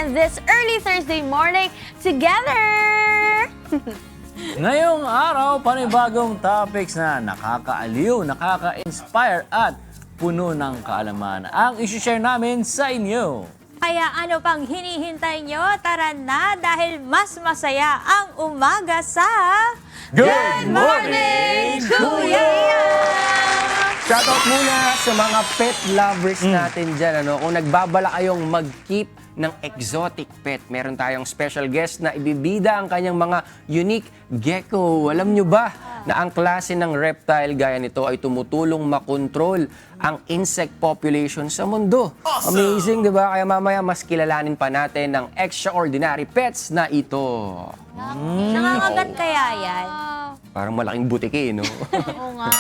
spend this early Thursday morning together! Ngayong araw, panibagong topics na nakakaaliw, nakaka-inspire at puno ng kaalaman ang isi-share namin sa inyo. Kaya ano pang hinihintay nyo? Tara na dahil mas masaya ang umaga sa Good morning, Kuya! Shoutout muna sa mga pet lovers natin dyan. Kung nagbabala kayong mag-keep ng exotic pet, meron tayong special guest na ibibida ang kanyang mga unique gecko. Alam nyo ba na ang klase ng reptile gaya nito ay tumutulong makontrol ang insect population sa mundo? Amazing, di ba? Kaya mamaya mas kilalanin pa natin ang extraordinary pets na ito. Nangangagat kaya yan? Parang malaking butike, no? Oo nga.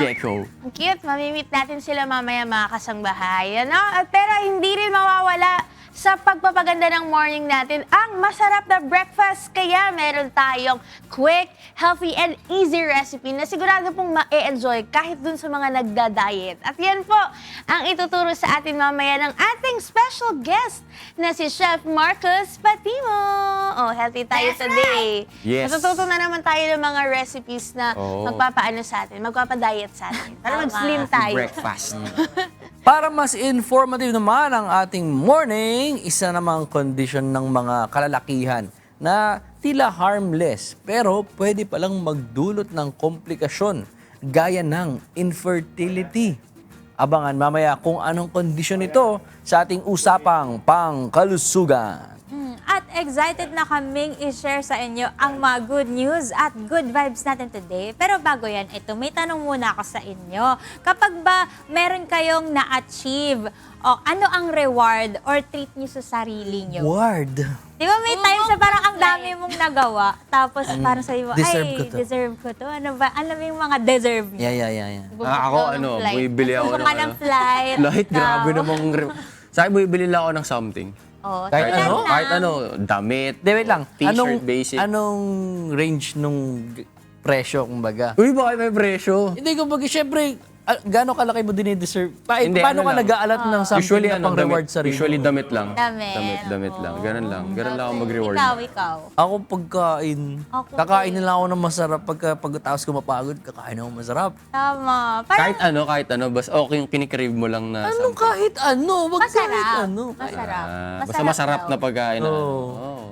Gecko. Ang cute, mamimit natin sila mamaya mga kasangbahay. Ano? Pero hindi rin mawawala sa pagpapaganda ng morning natin ang masarap na breakfast. Kaya meron tayong quick, healthy, and easy recipe na sigurado pong ma-enjoy kahit dun sa mga nagda-diet. At yan po ang ituturo sa atin mamaya ng ating special guest na si Chef Marcos Patimo. Oh, healthy tayo today. Yes. Matututo na naman tayo ng mga recipes na Oo. magpapaano sa atin, magpapadiet sa atin. Para mag-slim tayo. Breakfast. Para mas informative naman ang ating morning, isa namang condition ng mga kalalakihan na tila harmless pero pwede palang magdulot ng komplikasyon gaya ng infertility. Abangan mamaya kung anong kondisyon ito sa ating usapang pangkalusugan. At excited na kaming i-share sa inyo ang mga good news at good vibes natin today. Pero bago yan, may tanong muna ako sa inyo. Kapag ba meron kayong na-achieve, ano ang reward or treat nyo sa sarili nyo? Word. Di ba may times na parang ang dami mong nagawa, tapos parang sabi mo, Deserve ay, ko to." deserve ko to. Ano ba? Ano ba yung mga deserve nyo? Yeah. Ako, bumibili ako Bumili ng flight. Lahit, grabe namang... Sa akin, bumibili lang ako ng something. Oh, Kahit tulad ano? ng- Kahit ano, damit, De, wait lang. t-shirt, basic. Anong range nung presyo, kumbaga? Uy, bakit may presyo? Hindi, kumbaga, syempre, gaano kalaki mo din-deserve? Hindi, Paano ano ka lang. nag-aalat ng something na pang reward sa rin? Usually damit lang. Damit. Lang. Ganun lang. Ganun lang ako mag-reward. Ikaw. Ako pagkain. Ako Kakain na lang ako ng masarap pagkatapos ko mapagod, kakain ako masarap. Tama. Parang Kahit ano, basta okay yung kinikrave mo lang na Anong something. kahit ano? Wag kahit masarap. ano. Masarap. Basta masarap daw. na pagkain. na Oo. ano.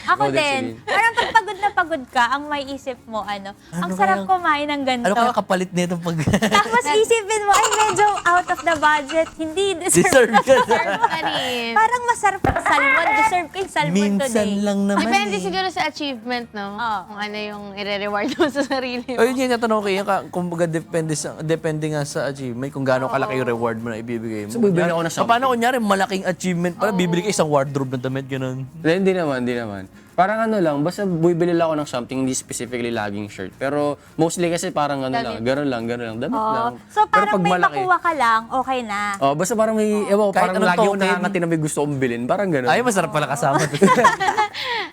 Ako Ikaw din, din. Celine. Parang pag pagod na pagod ka, ang may isip mo, ang sarap kaya- kumain ng ganito. Ano kaya kapalit nitong pag... Tapos isipin mo, ay medyo out of the budget. Hindi Deserve deserve. ka na. Kanin. Parang masarap ang salmon. Deserve ko yung salmon Minsan today. lang naman Depende eh. siguro sa achievement, no? Oo. Kung ano yung i-reward mo sa sarili mo. O yun yung natanong ko yun, kumbaga depende nga sa achievement kung gaano kalaki yung reward mo na ibibigay mo. So, bibili ako ng something. Paano kunyari malaking achievement pala, bibili ka isang wardrobe na damit, gano'n. Hindi naman. Parang ano lang, basta bumibili lang ako ng something, hindi specifically laging shirt. Pero mostly kasi parang ano lang, gano'n lang, damit lang. So Pero parang may makuha ka lang, okay na. Basta parang may, ewan ko, Kahit parang anong lagi akong token. nakangati na may gusto kong bilhin. Parang gano'n. Ay, masarap pala kasama.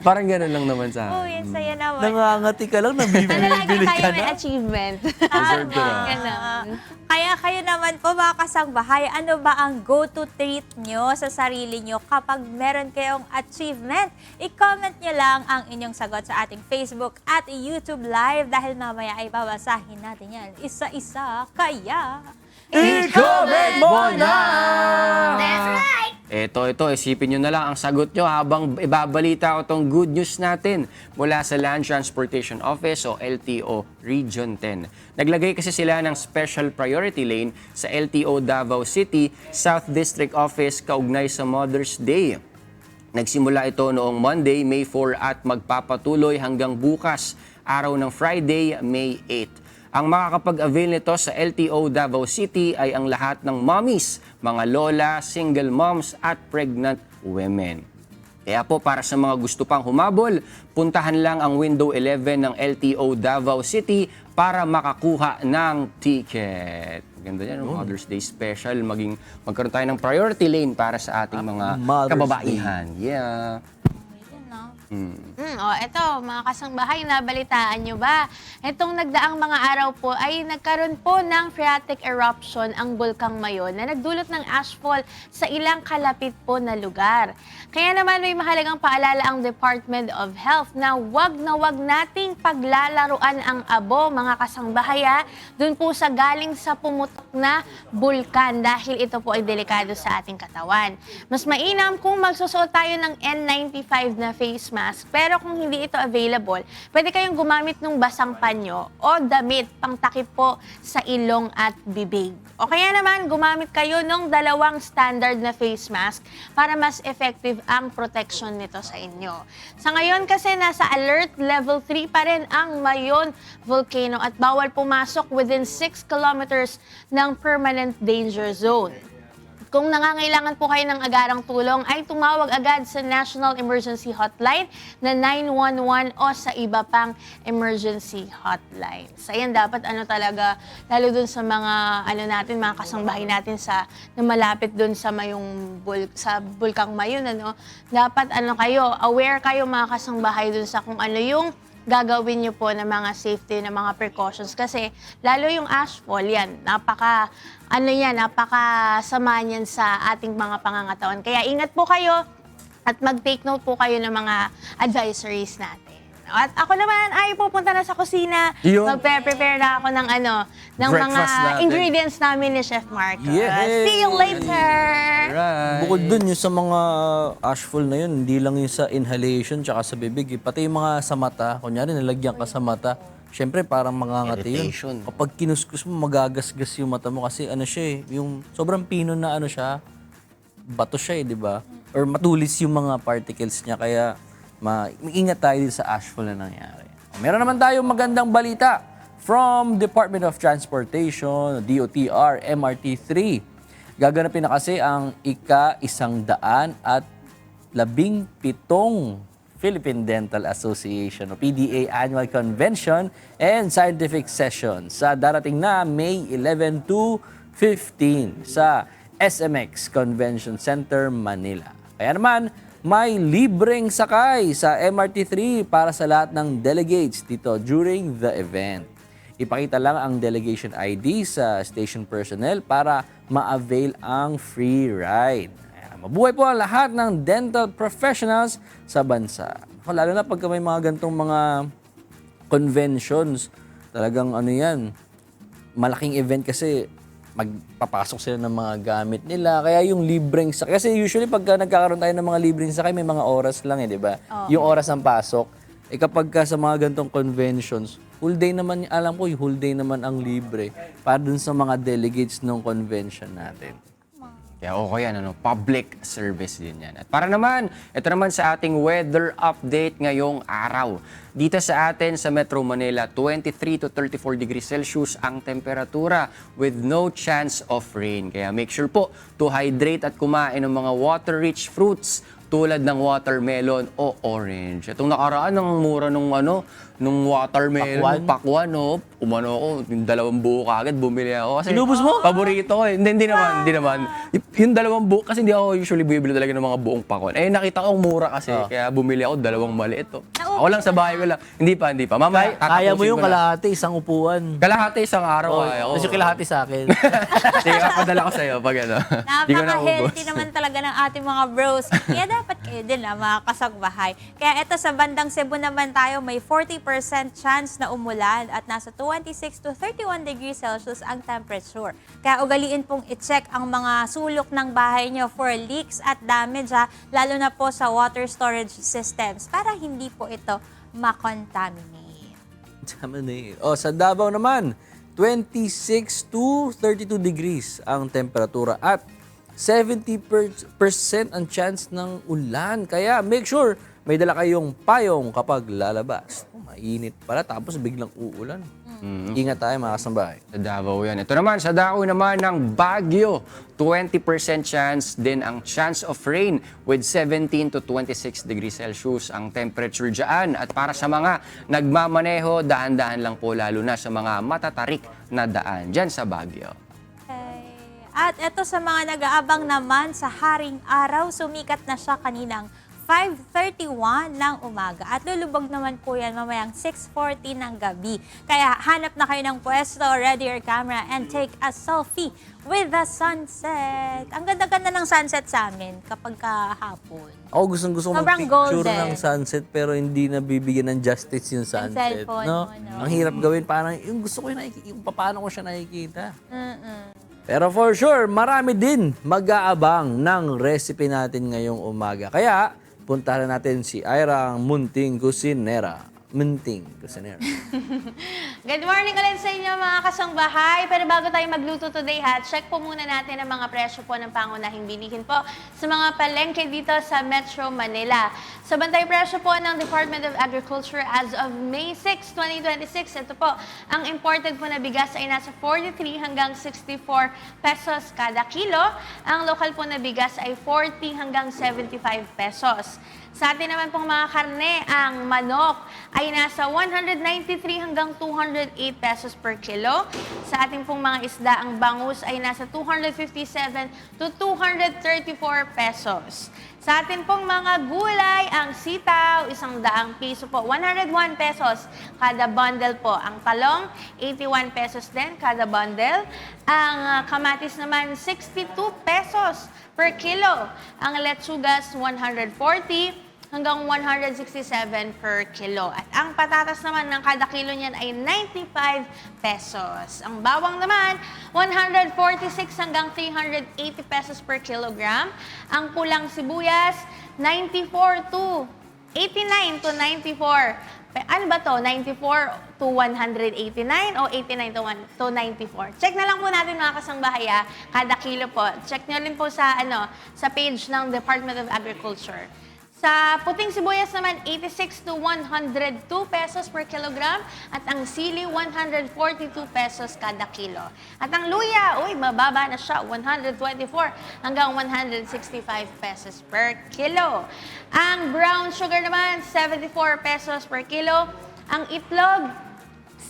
Parang gano'n lang naman sa Oh, akin. yan, saya naman. Nangangati ka lang, Ano lagi nabibili tayo ka may na. achievement. Deserve ko na. Ganon. Kaya kayo naman po mga kasangbahay, ano ba ang go-to treat nyo sa sarili nyo kapag meron kayong achievement? I-comment nyo lang ang inyong sagot sa ating Facebook at YouTube Live dahil mamaya ay babasahin natin yan isa-isa. Kaya... I-comment mo na! That's right! Ito, isipin nyo na lang ang sagot nyo habang ibabalita ko tong good news natin mula sa Land Transportation Office o LTO Region 10. Naglagay kasi sila ng special priority lane sa LTO Davao City South District Office kaugnay sa Mother's Day. Nagsimula ito noong Monday, May 4 at magpapatuloy hanggang bukas, araw ng Friday, May 8. Ang makakapag-avail nito sa LTO Davao City ay ang lahat ng mommies, mga lola, single moms at pregnant women. Kaya po para sa mga gusto pang humabol, puntahan lang ang window 11 ng LTO Davao City para makakuha ng ticket. Ganda yan, Mother's Day special. Magkaroon tayo ng priority lane para sa ating mga Mother's kababaihan. Yeah. Eto, mga kasangbahay, nabalitaan nyo ba? Itong nagdaang mga araw po ay nagkaroon po ng phreatic eruption ang Bulkang Mayon na nagdulot ng ashfall sa ilang kalapit po na lugar. Kaya naman may mahalagang paalala ang Department of Health na wag nating paglalaruan ang abo, mga kasangbahay, dun po sa galing sa pumutok na bulkan dahil ito po ay delikado sa ating katawan. Mas mainam kung magsusuot tayo ng N95 na face mask, pero kung hindi ito available, pwede kayong gumamit ng basang panyo o damit pangtakip po sa ilong at bibig. O kaya naman, gumamit kayo ng 2 standard na face mask para mas effective ang protection nito sa inyo. Sa ngayon kasi nasa alert level 3 pa rin ang Mayon Volcano at bawal pumasok within 6 kilometers ng permanent danger zone. Kung nangangailangan po kayo ng agarang tulong, ay tumawag agad sa National Emergency Hotline na 911 o sa iba pang emergency hotlines. Ayan, dapat talaga, lalo dun sa mga mga kasangbahay natin na malapit dun sa sa Bulkang Mayon, dapat kayo, aware kayo mga kasangbahay dun sa kung ano yung gagawin nyo po ng mga safety, ng mga precautions. Kasi lalo yung ashfall, napakasama niyan sa ating mga pangangatawan. Kaya ingat po kayo at mag-take note po kayo ng mga advisories natin. At ako naman ay pupunta na sa kusina. Yun. Magpe-prepare na ako ng ng mga Breakfast natin. ingredients namin ni Chef Marcos. Yay! See you later! Right. Bukod dun, yung sa mga ashfall na yun, hindi lang yung sa inhalation tsaka sa bibig. Pati yung mga sa mata, kunyari nalagyan ka sa mata, syempre parang mangangati yun. Irritation. Kapag kinuskus mo, magagasgas yung mata mo kasi yung sobrang pino na siya, bato siya di ba? Or matulis yung mga particles niya, kaya ingat tayo din sa ashfall na nangyari. Meron naman tayong magandang balita from Department of Transportation, DOTR, MRT-3. Gaganapin na kasi ang ika-117 Philippine Dental Association o PDA Annual Convention and Scientific Session sa darating na May 11 to 15 sa SMX Convention Center, Manila. Kaya naman, may libreng sakay sa MRT-3 para sa lahat ng delegates dito during the event. Ipakita lang ang delegation ID sa station personnel para ma-avail ang free ride. Mabuhay po ang lahat ng dental professionals sa bansa. Lalo na pagka may mga gantong mga conventions, talagang malaking event kasi magpapasok sila ng mga gamit nila. Kaya yung libreng sakay, kasi usually pagka nagkakaroon tayo ng mga libreng sakay, may mga oras lang di ba? Yung oras ng pasok. Kapag sa mga gantong conventions, whole day naman, alam ko, whole day naman ang libre para dun sa mga delegates ng convention natin. Kaya okay yan, public service din yan. At para naman, ito naman sa ating weather update ngayong araw. Dito sa atin sa Metro Manila, 23 to 34 degrees Celsius ang temperatura with no chance of rain. Kaya make sure po to hydrate at kumain ng mga water-rich fruits tulad ng watermelon o orange. Itong nakaraan, ang mura nung watermelon, pakwan, umano ako, yung 2 buo kagad, bumili ako. Kasi Inubos mo? paborito ko eh. Hindi naman. Yung 2 buo, kasi hindi ako usually bibili talaga ng mga buong pakwan. Nakita ko mura kasi, kaya bumili ako 2 maliit. Ako lang sa bahay ko lang. Hindi pa. Mamaya, Kaya mo tatapusin yung ko na. kalahati, isang upuan. Kalahati isang araw kaya ko. Tapos yung kalahati sa akin. Sige, padala ko sa'yo pag Hindi ko na Napaka-healthy naman talaga ng ating mga bros. Kaya dapat kayo din mga kasagbahay. Kaya ito sa bandang Cebu naman tayo, may 40% chance na umulan at nasa 26 to 31 degrees Celsius ang temperature. Kaya ugaliin pong i-check ang mga sulok ng bahay nyo for leaks at damage, lalo na po sa water storage systems para hindi po ito makontaminate. Sa Davao naman, 26 to 32 degrees ang temperatura at 70% ang chance ng ulan. Kaya make sure may dala kayong payong kapag lalabas. Mainit pala tapos biglang uulan. Ingat tayo mga kasambahay. Sa Davao yan. Ito naman, sa dako naman ng Baguio, 20% chance din ang chance of rain with 17 to 26 degrees Celsius ang temperature dyan. At para sa mga nagmamaneho, dahan-dahan lang po lalo na sa mga matatarik na daan dyan sa Baguio. Okay. At ito sa mga nag-aabang naman sa Haring Araw, sumikat na siya kaninang 5:31 ng umaga. At lulubog naman po yan mamayang 6:40 ng gabi. Kaya hanap na kayo ng pwesto, ready your camera, and take a selfie with the sunset. Ang ganda-ganda ng sunset sa amin kapag kahapon. Ako gustong-gusto ko Sobrang mag-picture golden. ng sunset pero hindi nabibigyan ng justice yung sunset. cellphone no? mo, no? Ang hirap gawin, parang yung gusto ko yung nakikita, yung paano ko siya nakikita. Mm-mm. Pero for sure, marami din mag-aabang ng recipe natin ngayong umaga. Kaya, puntahan natin si Ira, ang munting kusinera. Munting kusinera. Good morning ulit sa inyo mga kasangbahay. Pero bago tayo magluto today check po muna natin ang mga presyo po ng pangunahing bilihin po sa mga palengke dito sa Metro Manila. Sa bantay presyo po ng Department of Agriculture as of May 6, 2026, ito po, ang imported po na bigas ay nasa 43 hanggang 64 pesos kada kilo. Ang local po na bigas ay 40 hanggang 75 pesos. Sa atin naman pong mga karne, ang manok ay nasa 193 hanggang 208 pesos per kilo. Sa ating pong mga isda, ang bangus ay nasa 257 to 234 pesos. Sa atin pong mga gulay, ang sitaw, 100 piso po, 101 pesos kada bundle po. Ang talong, 81 pesos din kada bundle. Ang kamatis naman, 62 pesos per kilo. Ang letsugas, 140 hanggang 167 per kilo. At ang patatas naman ng kada kilo niyan ay 95 pesos. Ang bawang naman, 146 hanggang 380 pesos per kilogram. Ang pulang sibuyas, 94 to 89 to 94. Ano ba to? 94 to 189 o 89 to 94? Check na lang po natin mga kasangbahay kada kilo po. Check nyo rin po sa, sa page ng Department of Agriculture. Sa puting sibuyas naman, 86 to 102 pesos per kilogram. At ang sili, 142 pesos kada kilo. At ang luya, mababa na siya, 124 hanggang 165 pesos per kilo. Ang brown sugar naman, 74 pesos per kilo. Ang itlog,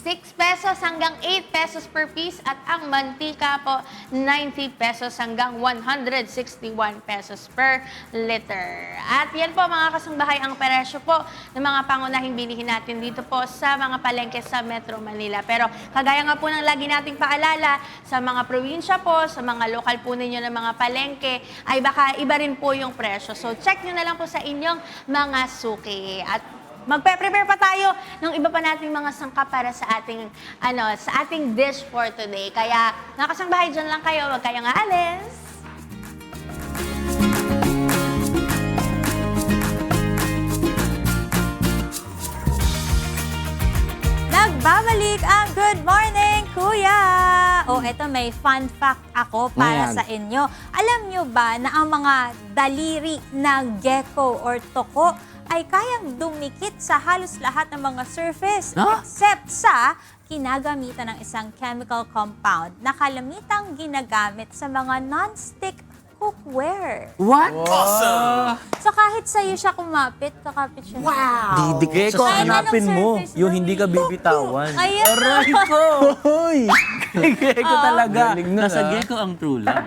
6 pesos hanggang 8 pesos per piece at ang mantika po 90 pesos hanggang 161 pesos per liter. At yan po mga kasangbahay ang presyo po ng mga pangunahing bilihin natin dito po sa mga palengke sa Metro Manila. Pero kagaya nga po ng lagi nating paalala, sa mga probinsya po, sa mga lokal po ninyo ng mga palengke, ay baka iba rin po yung presyo. So check nyo na lang po sa inyong mga suki. At magpe-prepare pa tayo ng iba pa nating mga sangkap para sa ating dish for today. Kaya nakasangbahay dyan lang kayo, huwag kayong aalis. Nagbabalik ang Good Morning, Kuya! Eto may fun fact ako para Ayan. sa inyo. Alam nyo ba na ang mga daliri ng gecko or toko ay kayang dumikit sa halos lahat ng mga surface except sa kinagamitan ng isang chemical compound na kalamitang ginagamit sa mga non-stick cookware. What? So kahit sa'yo siya kumapit, kakapit siya. Wow! Gecko, Kahit hanapin anong mo surface yung daw hindi eh. ka bibitawan. Ayan. Aray ko! Hoy! Gecko talaga. Galing nun, Nasa gecko ang true love.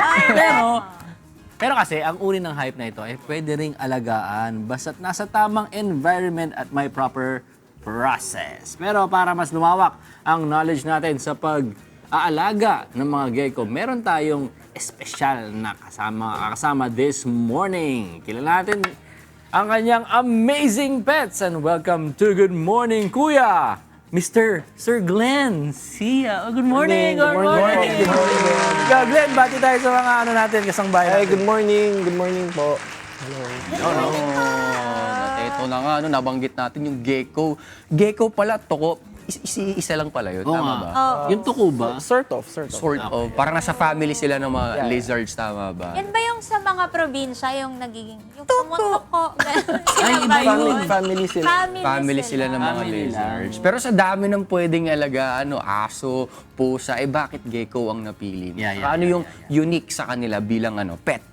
Pero kasi, ang uri ng hype na ito ay pwede ring alagaan basta't nasa tamang environment at may proper process. Pero para mas lumawak ang knowledge natin sa pag-aalaga ng mga gecko, meron tayong espesyal na kasama this morning. Kilala natin ang kanyang amazing pets and welcome to Good Morning, Kuya! Mr. Sir Glenn Sia. Good morning. Good morning. Good morning. Glenn, bati tayo sa mga natin, kasangbahay Hi, natin. good morning. Good morning po. Ito na nga, nabanggit natin yung gecko. Gecko pala, toko. Isa lang pala yun, Oo tama nga. ba? Yung tuko ba? Sort of. Sort of. Parang nasa family sila ng mga lizards, tama ba? Yan ba yung sa mga probinsya, yung nagiging, yung tumutuko? Ay, iba yun. Family sila. Family sila ng mga Family lizards. Pero sa dami ng pwedeng alagaan, aso, pusa, bakit gecko ang napili mo? Yeah, Ano yung unique sa kanila bilang pet?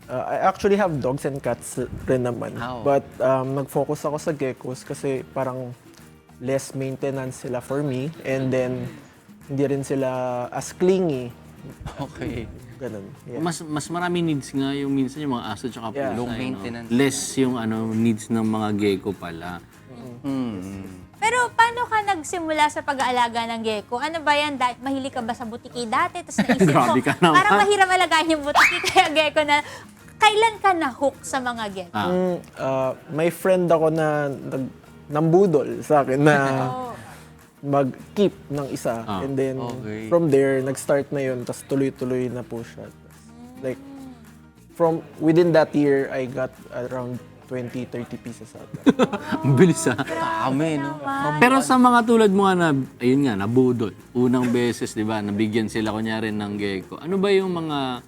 I actually have dogs and cats rin naman. Oh. But nag-focus ako sa geckos kasi parang less maintenance sila for me. And then, hindi rin sila as clingy. Okay. Ganun. Yeah. Mas marami needs nga yung minsan yung mga aso tsaka pusa. Yeah. Low eh, no? maintenance. Less yung needs ng mga gecko pala. Pero paano ka nagsimula sa pag-aalaga ng gecko? Ano ba yan? Mahilig ka ba sa butiki dati? Tapos naisip mo, Grabe ka naman. parang mahirap alagaan yung butiki kaya gecko na. Kailan ka na-hook sa mga gecko? May friend ako na nambudol sa akin na mag-keep ng isa. And then, okay. from there, nag-start na yun. Tapos tuloy-tuloy na po siya. Like, from within that year, I got around 20-30 pieces out of that. Ang bilis Dami, no? Pero sa mga tulad mo nga na, ayun nga, nabudol. Unang beses, di ba, nabigyan sila kunyari ng gecko. Ano ba yung mga,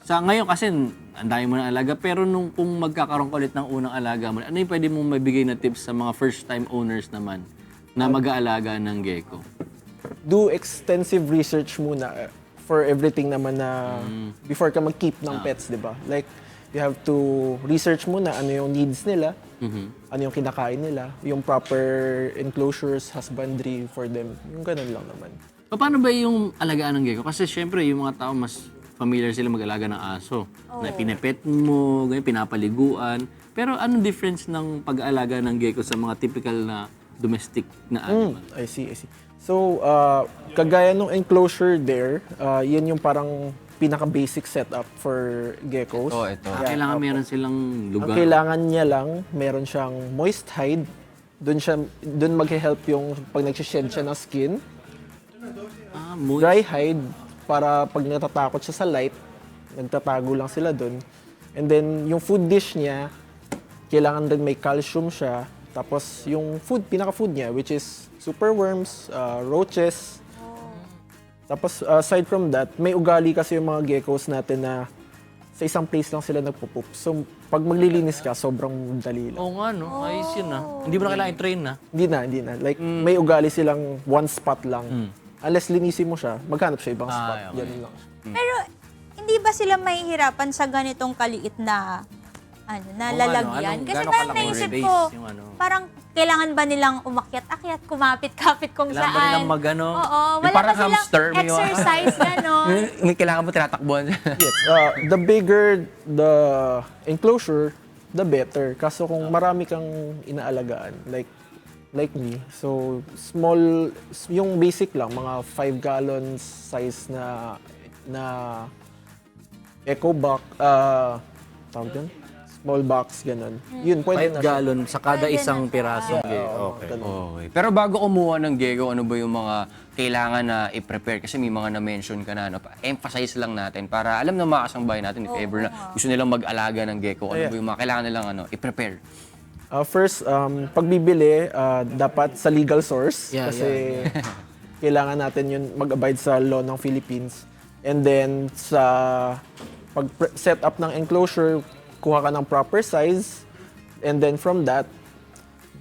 sa ngayon kasi, ang dami mo ng alaga, pero kung magkakaroon ka ulit ng unang alaga mo, ano yung pwede mong mabigay na tips sa mga first-time owners naman na mag-aalaga ng gecko? Do extensive research muna for everything naman na before ka mag-keep ng pets, di ba? Like, you have to research muna ano yung needs nila, ano yung kinakain nila, yung proper enclosures, husbandry for them. Yung ganun lang naman. Paano ba yung alagaan ng gecko? Kasi syempre, yung mga tao mas familiar sila mag-alaga ng aso. Na pinepet mo, ganyan, pinapaliguan. Pero anong difference ng pag-aalaga ng gecko sa mga typical na domestic na animal? I see. So, kagaya nung enclosure there, yan yung parang pinaka-basic setup for geckos. Ito. Kailangan meron silang Ang lugar. kailangan niya lang, meron siyang moist hide. Doon mag-help yung pag nag-shed siya ng skin. Moist. Dry hide, para pag natatakot siya sa light, nagtatago lang sila doon. And then, yung food dish niya, kailangan din may calcium siya. Tapos, yung pinaka-food niya, which is superworms, roaches. Tapos, aside from that, may ugali kasi yung mga geckos natin na sa isang place lang sila nagpo-poop. So, pag maglilinis ka, sobrang dali lang. Oo nga, no? Ayos yun, Hindi mo na kailangan i-train, Hindi na. Like, may ugali silang one spot lang. Unless linisin mo siya, maghanap siya ibang spot. okay. Ganun lang. Pero hindi ba sila mahihirapan sa ganitong kaliit na lalagyan? Kasi Gano'ng parang kalaki naisip base ko, yung ano? parang kailangan ba nilang umakyat-akyat, kumapit-kapit kung Kailangan saan? ba nilang mag-ano? Oo, Yung wala ba parang silang hamster, may mga- exercise gano'n? Kailangan mo tinatakbuhan. Yes. The bigger the enclosure, the better. Kaso kung marami kang inaalagaan, like me, so small, yung basic lang, mga 5 gallons size na eco box, tawag yun? Small box, ganun. Yun, 5 pwede na siya. gallon sa kada Pwede isang na. pirasong gecko. Okay. Ganun. Okay. Pero bago kumuha ng gecko, ano ba yung mga kailangan na i-prepare? Kasi may mga na-mention ka na. Emphasize lang natin para alam ng mga kasambahay natin if ever na gusto nilang mag-alaga ng gecko, ano ba yung mga kailangan nilang i-prepare? First, pagbibili, dapat sa legal source. Yeah, kasi kailangan natin yun mag-abide sa law ng Philippines. And then, sa pag-set up ng enclosure, kuha ka ng proper size. And then from that,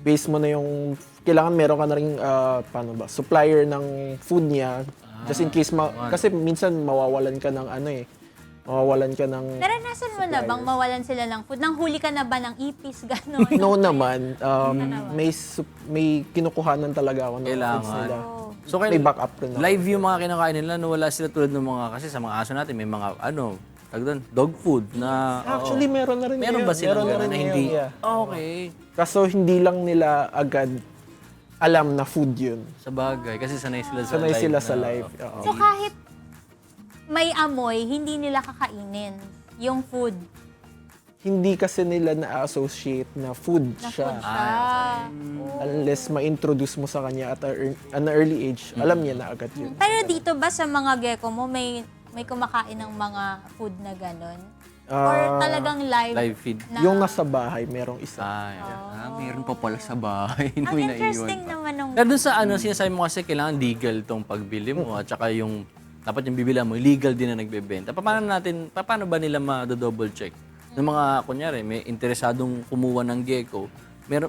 base mo na yung, kailangan meron ka na rin, supplier ng food niya. Just in case, kasi minsan mawawalan ka ng mawawalan ka ng... Naranasan mo na bang mawalan sila ng food? Nanghuli ka na ba ng ipis, gano'n? No naman. May kinukuhanan talaga ako ng Kailangan. foods nila. So, May backup rin ako. live yung mga kinakain nila, no, wala sila tulad ng mga, kasi sa mga aso natin, may mga, dog food na, Actually, meron na rin meron ngayon. ba sila Meron na rin na ngayon, hindi? yeah. Okay. Kaso hindi lang nila agad alam na food yun. Sa bagay, kasi sanay sila sa Sanay live sila na- sa live. Oo. So kahit may amoy, hindi nila kakainin yung food. Hindi kasi nila na-associate na food siya. Unless ma-introduce mo sa kanya at an early age, alam niya na agad yun. Pero dito ba sa mga gecko mo, may kumakain ng mga food na gano'n? Or talagang live? Live feed. Yung nasa bahay, merong isa. Meron pa pala sa bahay. Ang May interesting naiwan pa. naman nung... Pero dun sa sinasabi mo kasi kailangan legal tong pagbili mo at saka yung dapat yung bibila mo, legal din na nagbebenta. Paano ba nila ma-double check? Ng mga, kunyari, may interesadong kumuha ng gecko,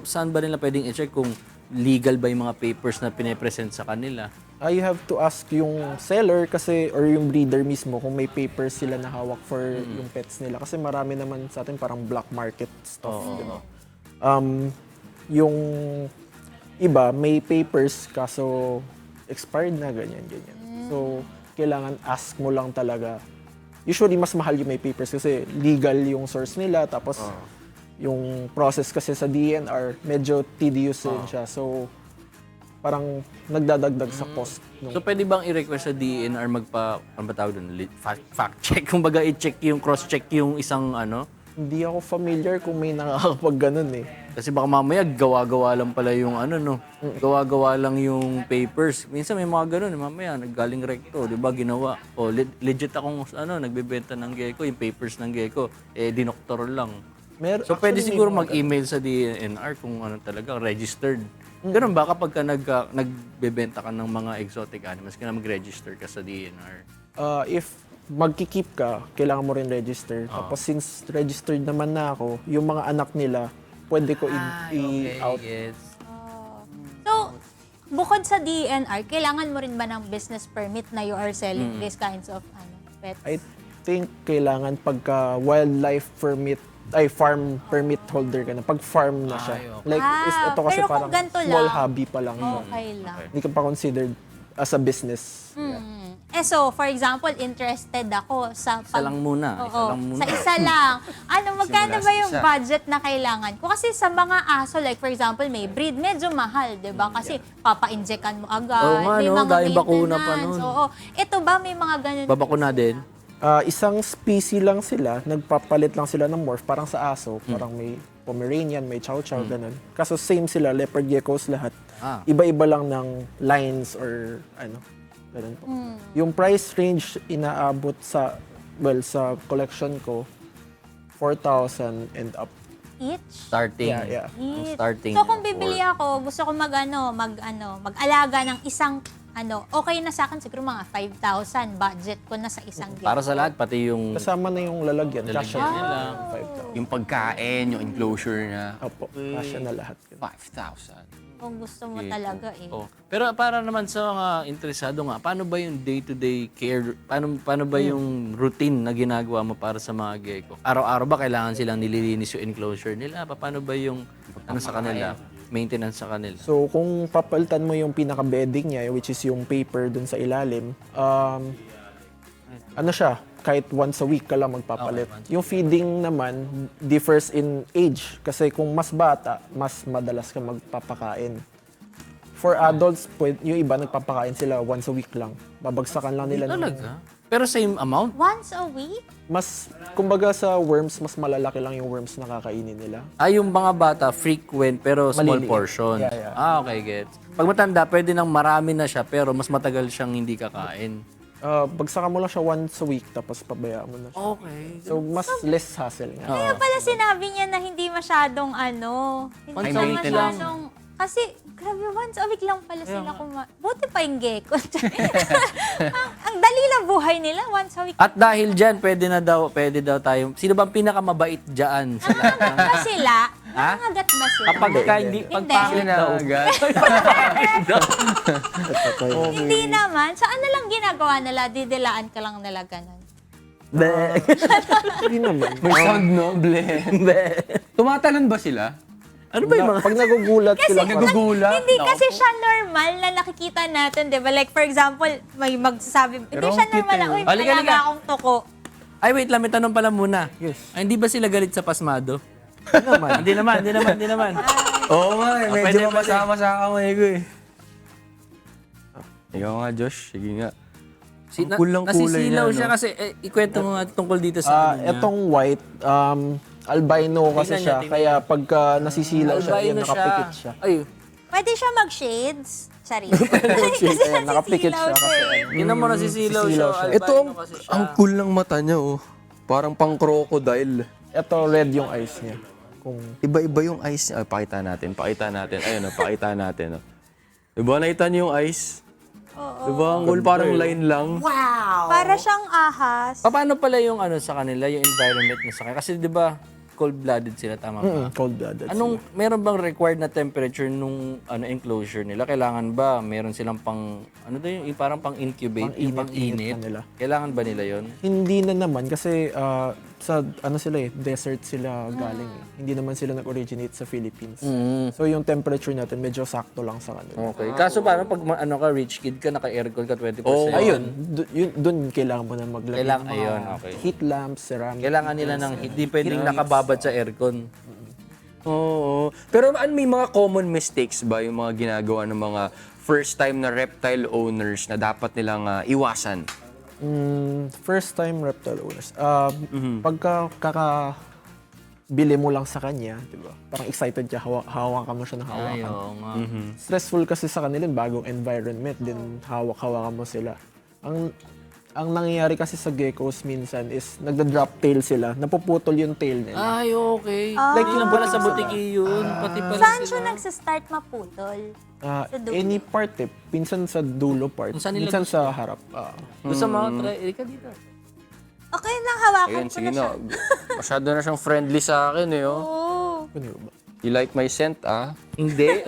saan ba nila pwedeng i-check kung legal ba yung mga papers na pine-present sa kanila? You have to ask yung seller kasi or yung breeder mismo kung may papers sila na hawak for yung pets nila. Kasi marami naman sa atin parang black market stuff. Diba? Yung iba may papers kaso expired na ganyan. So, kailangan ask mo lang talaga usually mas mahal yung may papers kasi legal yung source nila, tapos yung process kasi sa DNR, medyo tedious rin siya. So, parang nagdadagdag sa cost. So pwede bang i-request sa DNR ano ba tawag doon? Fact check, kumbaga i-check yung cross-check yung isang ano? Hindi ako familiar kung may nakakapag ganun eh. Kasi baka mamaya gawa-gawa lang pala yung ano no. Gawa-gawa lang yung papers. Minsan may mga ganun, mamaya naggaling recto, 'di ba, ginawa. O legit akong nagbebenta ng gecko, yung papers ng gecko, dinoktor lang. So pwede Actually, siguro may mga mag-email sa DNR kung ano talaga registered. Ganun ba kapag ka nagbebenta ka ng mga exotic animals, kailangan mag-register ka sa DNR? If magkikip ka, kailangan mo rin register. Tapos since registered naman na ako, yung mga anak nila, pwede ko i-out. Yes. So, bukod sa DNR, kailangan mo rin ba ng business permit na you are selling these kinds of pets? I think kailangan pagka wildlife permit, farm permit holder ka na. Pag farm na siya. Like, ito kasi pero kung parang ganito small lang, hobby pa lang. Okay lang. Hindi ka pa considered as a business. So, for example, interested ako sa Isa lang muna. Isa lang muna. Sa isa lang. Magkano Simula ba sa yung isa. budget na kailangan ko? Kasi sa mga aso, like for example, may breed, medyo mahal, di ba? Kasi papa-injectan mo agad. Oo nga, may no? mga Dahil bakuna pa maintenance. nun. Oo. Ito ba, may mga ganun? Babakuna din. Isang species lang sila, nagpapalit lang sila ng morph, parang sa aso, parang may Pomeranian, may Chow Chow, ganun. Kaso same sila, leopard geckos lahat. Iba-iba lang ng lines or ganun po. Yung price range inaabot sa collection ko, 4,000 and up. Each? Starting. Yeah. Each. Starting. So kung bibili ako, gusto ko mag-alaga ng isang okay na sa akin siguro mga 5,000 budget ko na sa isang Para sa lahat, pati yung Kasama na yung lalagyan, kasya lalagyan na nila. 5,000. Yung pagkain, yung enclosure na Opo, kasya na lahat. 5,000. Kung gusto mo talaga eh. Oh. Pero para naman sa mga interesado nga, paano ba yung day-to-day care? Paano ba yung routine na ginagawa mo para sa mga gecko? Araw-araw ba kailangan silang nililinis yung enclosure nila? Paano ba yung sa kanila? Maintenance sa kanila? So, kung papalitan mo yung pinaka-bedding niya, which is yung paper dun sa ilalim, kahit once a week ka lang magpapalit. Yung feeding naman differs in age. Kasi kung mas bata, mas madalas ka magpapakain. For adults, yung iba nagpapakain sila once a week lang. Babagsakan lang nila. Talaga? Pero same amount? Once a week? Kumbaga sa worms, mas malalaki lang yung worms na kakainin nila. Yung mga bata, frequent pero small Maliliit. portion. Yeah. Okay, gets. Pag matanda, pwede nang marami na siya pero mas matagal siyang hindi kakain. Bagsakan mo lang siya once a week, tapos pabayaan mo na siya. Okay. So, mas less hassle nga. Kaya pala sinabi niya na hindi masyadong hindi Once na a week lang. masyadong, kasi grabe once a week lang pala sila buti pa yung gecko. ang dali lang buhay nila once a week. At dahil dyan, pwede daw tayo. Sino bang pinakamabait dyan sa lahat? Nangangagat ba sila? Nangangagat ba sila? Kapag hindi, pagpangit daw. Hindi naman. Sa ano lang ginagawa nila? Didilaan ka lang nila ganun. Hindi naman. May sound, no? Ble. Tumatalon ba sila? Ano ba yung mga... Pag nagugulat sila, Nagugulat? Hindi kasi siya normal na nakikita natin, di ba? Like, for example, may magsasabi, hindi Pero siya ang cute normal na, eh. uy, Halika, malaga halika." akong tuko. Ay, wait lang, may tanong pala muna. Yes. Ay, hindi ba sila galit sa pasmado? naman. Hindi naman. Oo nga, pwede, medyo pwede. masama sa kamay ko eh. Ikaw nga, Josh. Sige nga. Ang cool lang kulay Nasisilaw niya, siya no? kasi, ikwento mo nga tungkol dito sa ano niya. Etong white, albino kasi Tingnan siya. niya, Kaya pagka nasisilaw siya, Albino yun, nakapikit siya. Ay, Pwede siya mag-shades. Sorry. Ayan, nakapikit siya kasi. yun mo nasisilaw siya. Nasisilaw siya. Ito, ang cool lang mata niya, oh. Parang pang crocodile. Ito, red yung eyes niya. Kung Iba-iba yung eyes niya. Ay, pakita natin. Ayun, pakita natin. Oh. Diba, nakita niyo yung eyes? Oo. Diba, ang cool, parang line lang. Para siyang ahas. Paano pala yung sa kanila, yung environment na sa kanila? Kasi 'di ba, cold-blooded sila, tama ba? Cold-blooded. Meron bang required na temperature nung enclosure nila? Kailangan ba meron silang pang yung parang pang-incubate, yung Pang-init pang-init? pa nila. Kailangan ba nila 'yon? Hindi na naman kasi sa sila desert sila galing. Hindi naman sila nag-originate sa Philippines. So yung temperature natin medyo sakto lang sa kanila. Okay. Kaso paano pag ka rich kid ka, naka-aircon ka 24/7? Ayun, doon kailangan mo na maglagay Kailangan, ng mga ayun, okay. heat lamps, ceramic. Kailangan nila ng hindi pwedeng nakababad sa aircon. Oo. Pero may mga common mistakes ba yung mga ginagawa ng mga first time na reptile owners na dapat nilang iwasan? First time reptile owners. Pagka kakabili mo lang sa kanya, di ba? Parang excited ka, hawakan mo siya ng hawakan. Ay, oo nga. Stressful kasi sa kanila, bagong environment, din hawak-hawakan mo sila. Ang nangyayari kasi sa geckos minsan is nagda-drop tail sila, napuputol yung tail nila. Ay, okay. Like yung pala sa butiki yun. Pati pala Saan siya nagsistart maputol? Sa dulo? Any part minsan sa dulo part, Saan nila minsan sa harap. Doon sa mga try, ka dito. Okay lang, hawakan Ayun, ko sige na siya. na. Masyado na siyang friendly sa akin eh. Oh. Oo. Ano ba? You like my scent, ah? Hindi.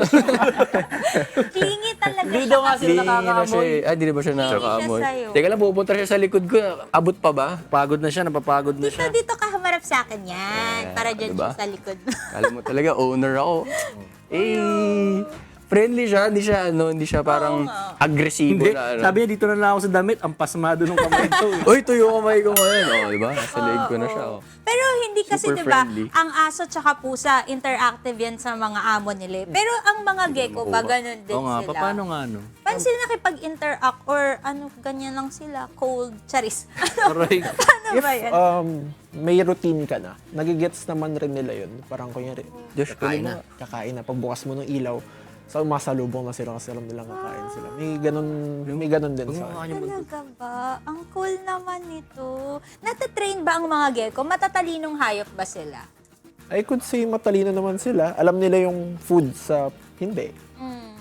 Clingy talaga Hindi siya. daw kasi Hindi na siya nakakaamoy. Hindi na ba siya nakakaamoy? sa'yo. Teka lang, pupunta siya sa likod ko. Abot pa ba? Pagod na siya, napapagod na Dito, siya. dito ka humarap sa akin yan. Para dyan diba? siya sa likod. Kala mo talaga, owner ako. Friendly siya, hindi siya parang agresibo Hindi. na ano. Sabi niya, dito na lang ako sa damit. Ang pasmado nung kamay ko. Uy, tuyo kamay ko ngayon. Oh, di ba? Sa leg ko na siya. Oh. Pero hindi kasi, Super di ba, friendly. ang aso tsaka pusa, interactive yan sa mga amo nila. Pero ang mga gecko ba, ganun din Oo nga, sila. paano nga no? Paano sila nakipag-interact or ganyan lang sila, cold, charis? Ano, Aray. paano ba yan? May routine ka na. Nagigets naman rin nila yun. Parang kunyari, Diyos, kakain na. Pagbukas mo ng ilaw, so masalubong na sila kasi alam nilang kakain sila. May ganun din sa akin. Talaga ba? Ang cool naman nito. Natatrain ba ang mga gecko? Matatalinong hayop ba sila? I could say matalino naman sila. Alam nila yung food sa hindi.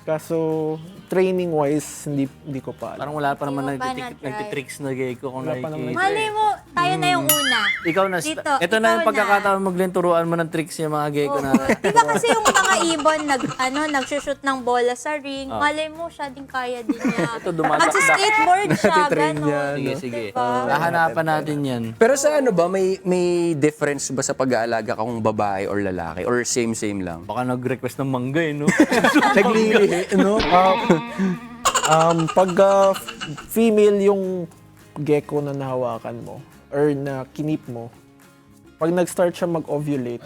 Kaso training-wise, hindi ko pa alam. Parang wala pa naman Hindi mo pa na-try. nagtitricks na gecko kung Wala pa naman. nakikita. Malay mo, tayo na yung una. Ikaw na. Dito, Ito na yung ikaw pagkakataon maglenturuan mo ng tricks yung mga gecko na. Di ba kasi yung mga ibon nagsushoot ng bola sa ring, malay mo siya din kaya din niya. Ito, dumatakdak. Magsa-skateboard siya, Titrain gano'n. niya. Sige, sige. Diba? Hahanapan natin yan. Pero sa ano ba, may difference ba sa pag-aalaga ka kung babae or lalaki? Or same lang? Baka nag-request ng mangga eh, no? Naglilihi, no? Pag female yung gecko na nahawakan mo or na kinip mo, pag nag-start siya mag-ovulate,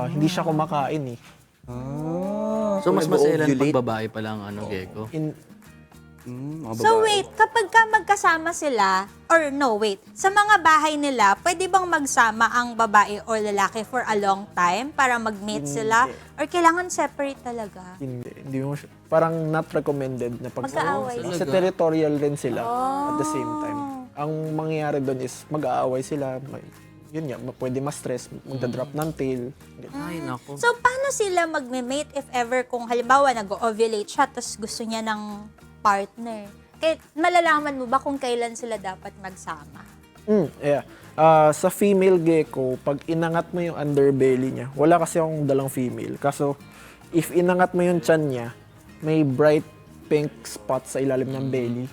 hindi siya kumakain eh. So, mas maselan Nag-ovulate? pag babae pa lang, gecko. Mga So babae. wait, kapag ka magkasama sila, or no, wait, sa mga bahay nila, pwede bang magsama ang babae or lalaki for a long time para mag-mate sila? Or kailangan separate talaga? Hindi mo siya, parang not recommended na pagsama. Mag-aaway. Kasi territorial rin sila at the same time. Ang mangyayari doon is mag-aaway sila. Yun nga, pwede ma-stress, magda-drop ng tail. Ay, nako. So paano sila mag-mate if ever kung halimbawa nag-ovulate siya tapos gusto niya ng partner? Kaya malalaman mo ba kung kailan sila dapat magsama? Yeah. Sa female gecko, pag inangat mo yung underbelly niya, wala kasi akong dalang female. Kaso, if inangat mo yung tiyan niya, may bright pink spot sa ilalim ng belly.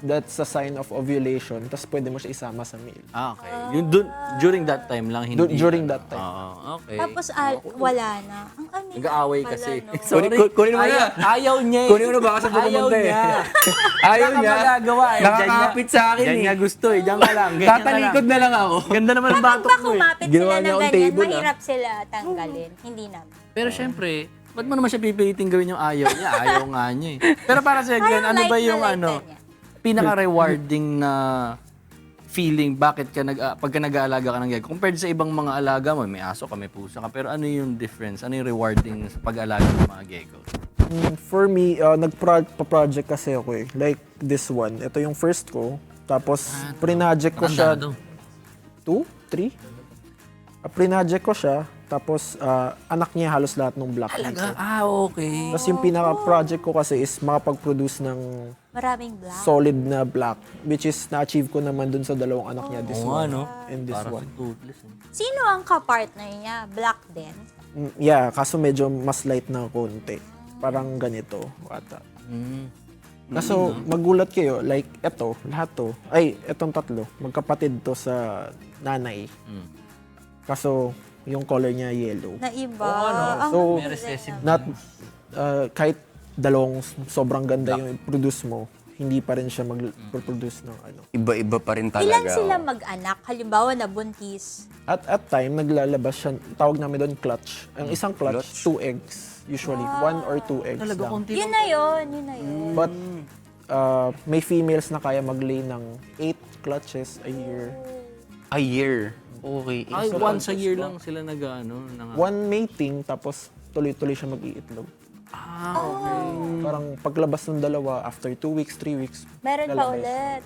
That's a sign of ovulation. Tapos pwede mo siya isama sa male. Ah, okay. Yung during that time lang, hindi. During that time. Okay. Tapos wala na. Ang amin Nag-aaway pala, kasi. no? Sorry. Kunin mo na. Ayaw niya eh. Kunin mo na baka sa Ayaw pumunta eh. niya. Ayaw Wala niya. ka magagawa eh. Nakakapit sa akin Diyan eh. niya gusto eh. Diyan ka lang. Ganyan ka Tatalikod na lang ako. Ganda naman ang Kapag batok ba mo eh. kumapit Ginawa sila niya ng akong ganyan, table, mahirap sila tanggalin. Hindi na. Pero syempre, ba't mo naman siya pipiliting gawin yung ayaw niya? Ayaw nga niya eh. Pero para sa Glenn, Parang ano ba like na yung like na niya. pinaka-rewarding na feeling bakit ka pagka nag-aalaga ka ng gecko? Compared sa ibang mga alaga mo, may aso ka, may pusa ka, pero ano yung difference? Ano yung rewarding sa pag-aalaga ng mga gecko? For me, nagpa-project kasi ako eh. Like this one. Ito yung first ko. Tapos, pre-project ko siya. 2? 3? Pre-project ko siya. Tapos, anak niya halos lahat ng black dito. Okay. Tapos yung pinaka-project ko kasi is makapag-produce ng Maraming black. solid na black, which is na-achieve ko naman dun sa dalawang anak niya, this Oo one nga, no? and this Para one. si Toothless. Sino ang kapartner niya? Black din? Yeah, kaso medyo mas light na konti. Parang ganito, ata. Kaso magulat kayo, like eto, lahat to, etong tatlo, magkapatid to sa nanay. Kaso yung color niya yellow. Na iba. Ang So, May recessive. not, kahit dalawang sobrang ganda yung produce mo, hindi pa rin siya mag-produce ng ano. Iba-iba pa rin talaga. Ilan sila oh. mag-anak? Halimbawa na buntis. At time, naglalabas siya, tawag namin doon clutch. Ang isang clutch, 2 eggs. Usually, 1 or 2 eggs Talaga lang. konti Yun na yun, yun na yun. But may females na kaya mag-lay ng 8 clutches a year. A year. Okay. Ay, once a year lang sila nag-ano. One mating, tapos tuloy-tuloy siya mag-iitlog. Parang paglabas ng dalawa, after 2 weeks, 3 weeks, Meron pa ulit.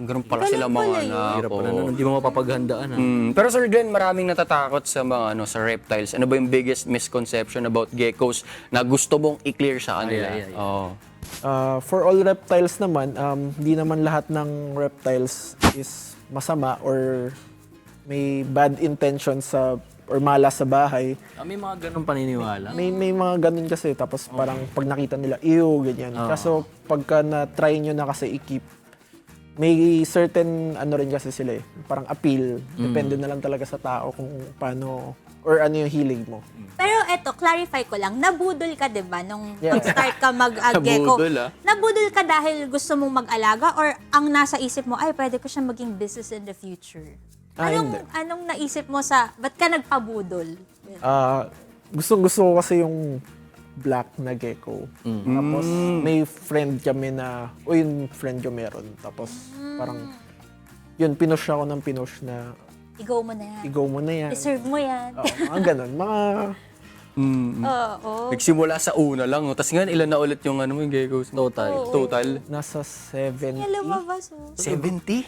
Ganun pala sila Galing mga pala yun. anak. Hirap pala oo. nun, hindi mo mapapaghandaan. Pero Sir Glenn, maraming natatakot sa mga sa reptiles. Ano ba yung biggest misconception about geckos na gusto mong i-clear sa kanila? Ay. Oo. for all reptiles naman, hindi naman lahat ng reptiles is masama or may bad intention sa or malas sa bahay. May mga ganun paniniwala. May mga ganun kasi, tapos parang pag nakita nila, ew, ganyan. Kaso pagka na-try nyo na kasi i-keep, may certain ano rin kasi sila eh, parang appeal. Depende na lang talaga sa tao kung paano or ano yung hilig mo. Pero eto, clarify ko lang, nabudol ka 'di ba nung Yeah. nag-start ka mag-gecko? Nabudol, ah. Nabudol ka dahil gusto mong mag-alaga or ang nasa isip mo ay pwede ko siya maging business in the future? Hindi. Anong naisip mo sa ba't ka nagpabudol? Gusto ko kasi yung black na gecko. Tapos may friend kami na, yung friend ko meron. Tapos parang, yun, pinush ako ng pinush na, Igo mo na yan. igo mo na yan. Deserve mo yan. Oo, mga ganun. Mga, Oo. Nagsimula sa una lang. No? Tapos ngayon, ilan na ulit yung ano, yung geckos? Total. Total? nasa 70. Kaya lumabas oh. 70?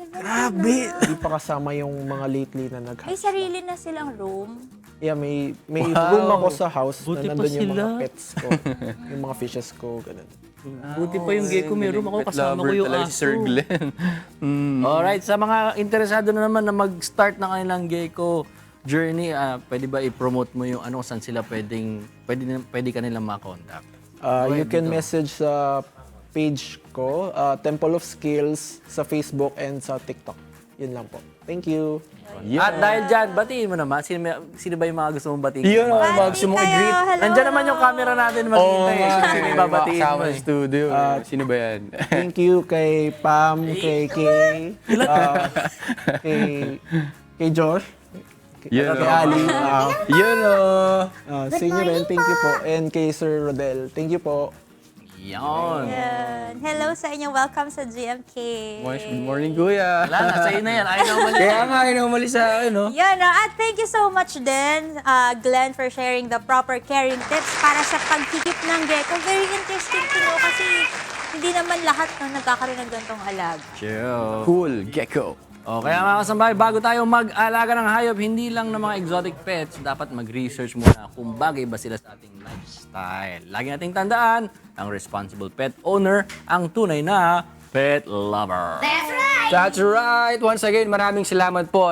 Grabe! Hindi pa kasama yung mga lately na May nag-hatch. sarili na silang room. Yeah, may room ako sa house Buti na pa nandun yung mga sila. pets ko. Yung mga fishes ko, ganun. Buti pa yung gecko, meron ako Pet kasama ko lover yung talaga si Sir aso. Glenn. Alright, sa mga interesado na naman na mag-start ng kanilang gecko journey, pwede ba i-promote mo yung ano, saan sila pwede ka nilang ma-contact? You can message sa page ko, Temple of Skills, sa Facebook and sa TikTok. Yun lang po. Thank you. At dahil dyan, batiin mo naman. Sino ba yung mga gusto mong batiin? Yun, Mga- mga gusto mong i-greet. Hello. Nandiyan naman yung camera natin maghihintay. Sino yung babatiin mo? Kasama sa studio. Sino ba yan? Thank you kay Pam, kay Kay, kay Josh, Yun, kay Ali, Yun, sa inyo rin, thank you po. And kay Sir Rodel, thank you po. Yan. Yan. Hello sa inyo. Welcome sa GMK. Good morning, Kuya. Wala na, sa'yo na yan. Ayaw na umalis. Kaya nga, inumali sa akin, no? Yan, at thank you so much din, Glenn, for sharing the proper caring tips para sa pagkikip ng gecko. Very interesting to know kasi hindi naman lahat nagkakaroon ng gantong alaga. Cool, gecko. O, kaya mga kasambahay, bago tayo mag-alaga ng hayop, hindi lang ng mga exotic pets, dapat mag-research muna kung bagay ba sila sa ating lifestyle. Lagi nating tandaan, ang responsible pet owner, ang tunay na pet lover. That's right. Once again, maraming salamat po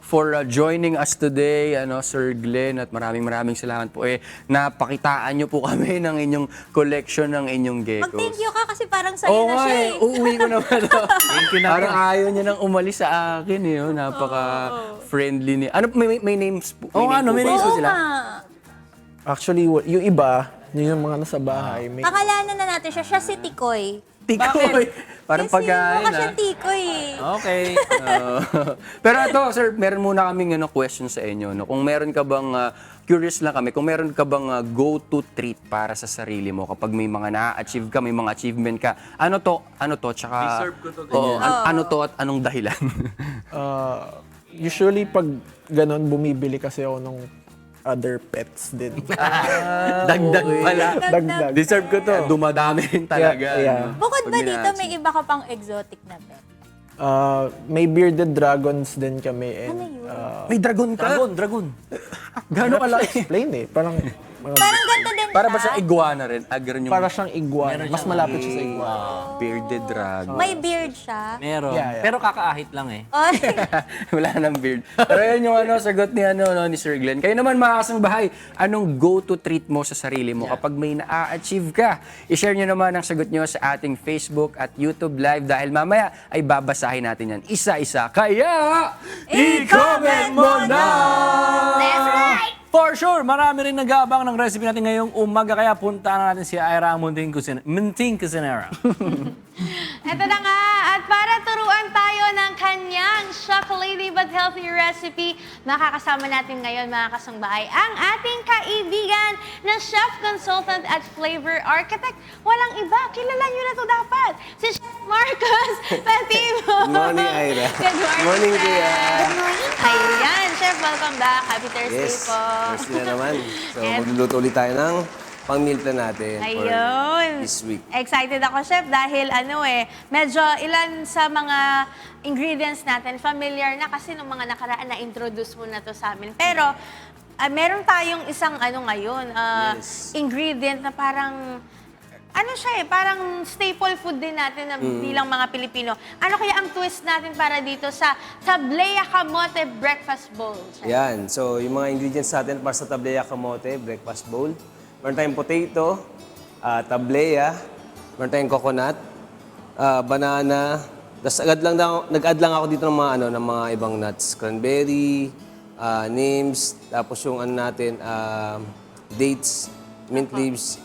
for joining us today, Sir Glenn, at maraming salamat po. Napakitaan niyo po kami ng inyong collection ng inyong geckos. Mag-thank you ka kasi parang sa'yo Oo na nga siya eh. eh. Uuwi ko naman. Thank you na. Parang ayaw niya nang umalis sa akin eh. Napaka-friendly niya. Ano, may names po? Oo nga, may po ba? names po Oo sila. nga. Actually, yung iba, yung mga nasa bahay, may Pakalanan na natin siya. Siya si Tikoy. Tikoy. Parang Kasi pagkain mukha siyang Tikoy eh. Okay. Pero ito, sir, meron muna kaming question sa inyo. No? Kung meron ka bang, curious lang kami, kung meron ka bang go-to treat para sa sarili mo kapag may mga na-achieve ka, may mga achievement ka, ano to, tsaka... Deserve ko to, Oo, ano to at anong dahilan? usually pag ganun, bumibili kasi ako ng other pets din. Dagdag pala. Dagdag. Deserve ko to. Dumadami rin talaga. Yeah. no? Bukod Pag ba may dito, na-achieve. may iba ka pang exotic na pet? May bearded dragons din kami. And, May dragon ka? Dragon. Gano'n kalaki? explain eh. Parang Parang ganito din Para ba siya. sa iguana rin? Ganun yung para siyang iguana. Mas malapit siya sa iguana. bearded dragon. May beard siya. Meron. Yeah. Pero kakaahit lang eh. Oy. Wala nang beard. Pero yun yung sagot ni, ni Sir Glenn. Kayo naman mga kasangbahay, anong go-to treat mo sa sarili mo kapag may na-achieve ka? I-share nyo naman ang sagot nyo sa ating Facebook at YouTube Live dahil mamaya ay babasahin natin yan isa-isa. Kaya, i-comment mo na! That's right! For sure, marami rin nag-aabang ng recipe natin ngayong umaga. Kaya puntaan na natin si Ira ang Munting Cusinera. Ito na nga, at para turuan tayo ng kanyang chocolatey but healthy recipe, makakasama natin ngayon mga kasangbahay ang ating kaibigan na chef consultant at flavor architect. Walang iba, kilala nyo na to dapat. Si Chef Marcos Patibo. Good morning, Ira. Good morning, Morning, Chef. Kuya. Good morning. Ayan, Chef, welcome back. Happy Thursday Yes, po. first na naman. So, Yes. magluluto ulit tayo ng pang-meal plan natin Ayun. for this week. Excited ako, Chef, dahil medyo ilan sa mga ingredients natin, familiar na kasi nung mga nakaraan na-introduce mo na to sa amin. Pero, meron tayong isang ngayon, Yes. ingredient na parang, parang staple food din natin na bilang mga Pilipino. Ano kaya ang twist natin para dito sa Tablea Camote Breakfast Bowl? Chef? Yan. So, yung mga ingredients natin para sa tablea camote, breakfast bowl. Meron tayong potato, tablea, meron tayong coconut, banana. Tapos nag-add lang ako dito ng mga ibang nuts. Cranberry, nims, tapos yung dates, mint leaves,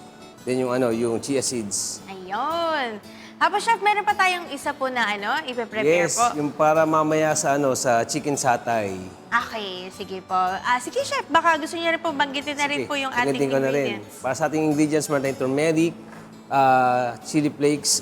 then yung chia seeds. Ayun. Tapos, Chef, meron pa tayong isa po na ipe-prepare Yes, po. yung para mamaya sa chicken satay. Okay, sige po. Sige, Chef, baka gusto niyo rin po banggitin na rin po yung ating Banggitin ko na rin. ingredients. Para sa ating ingredients, meron tayong turmeric, chili flakes,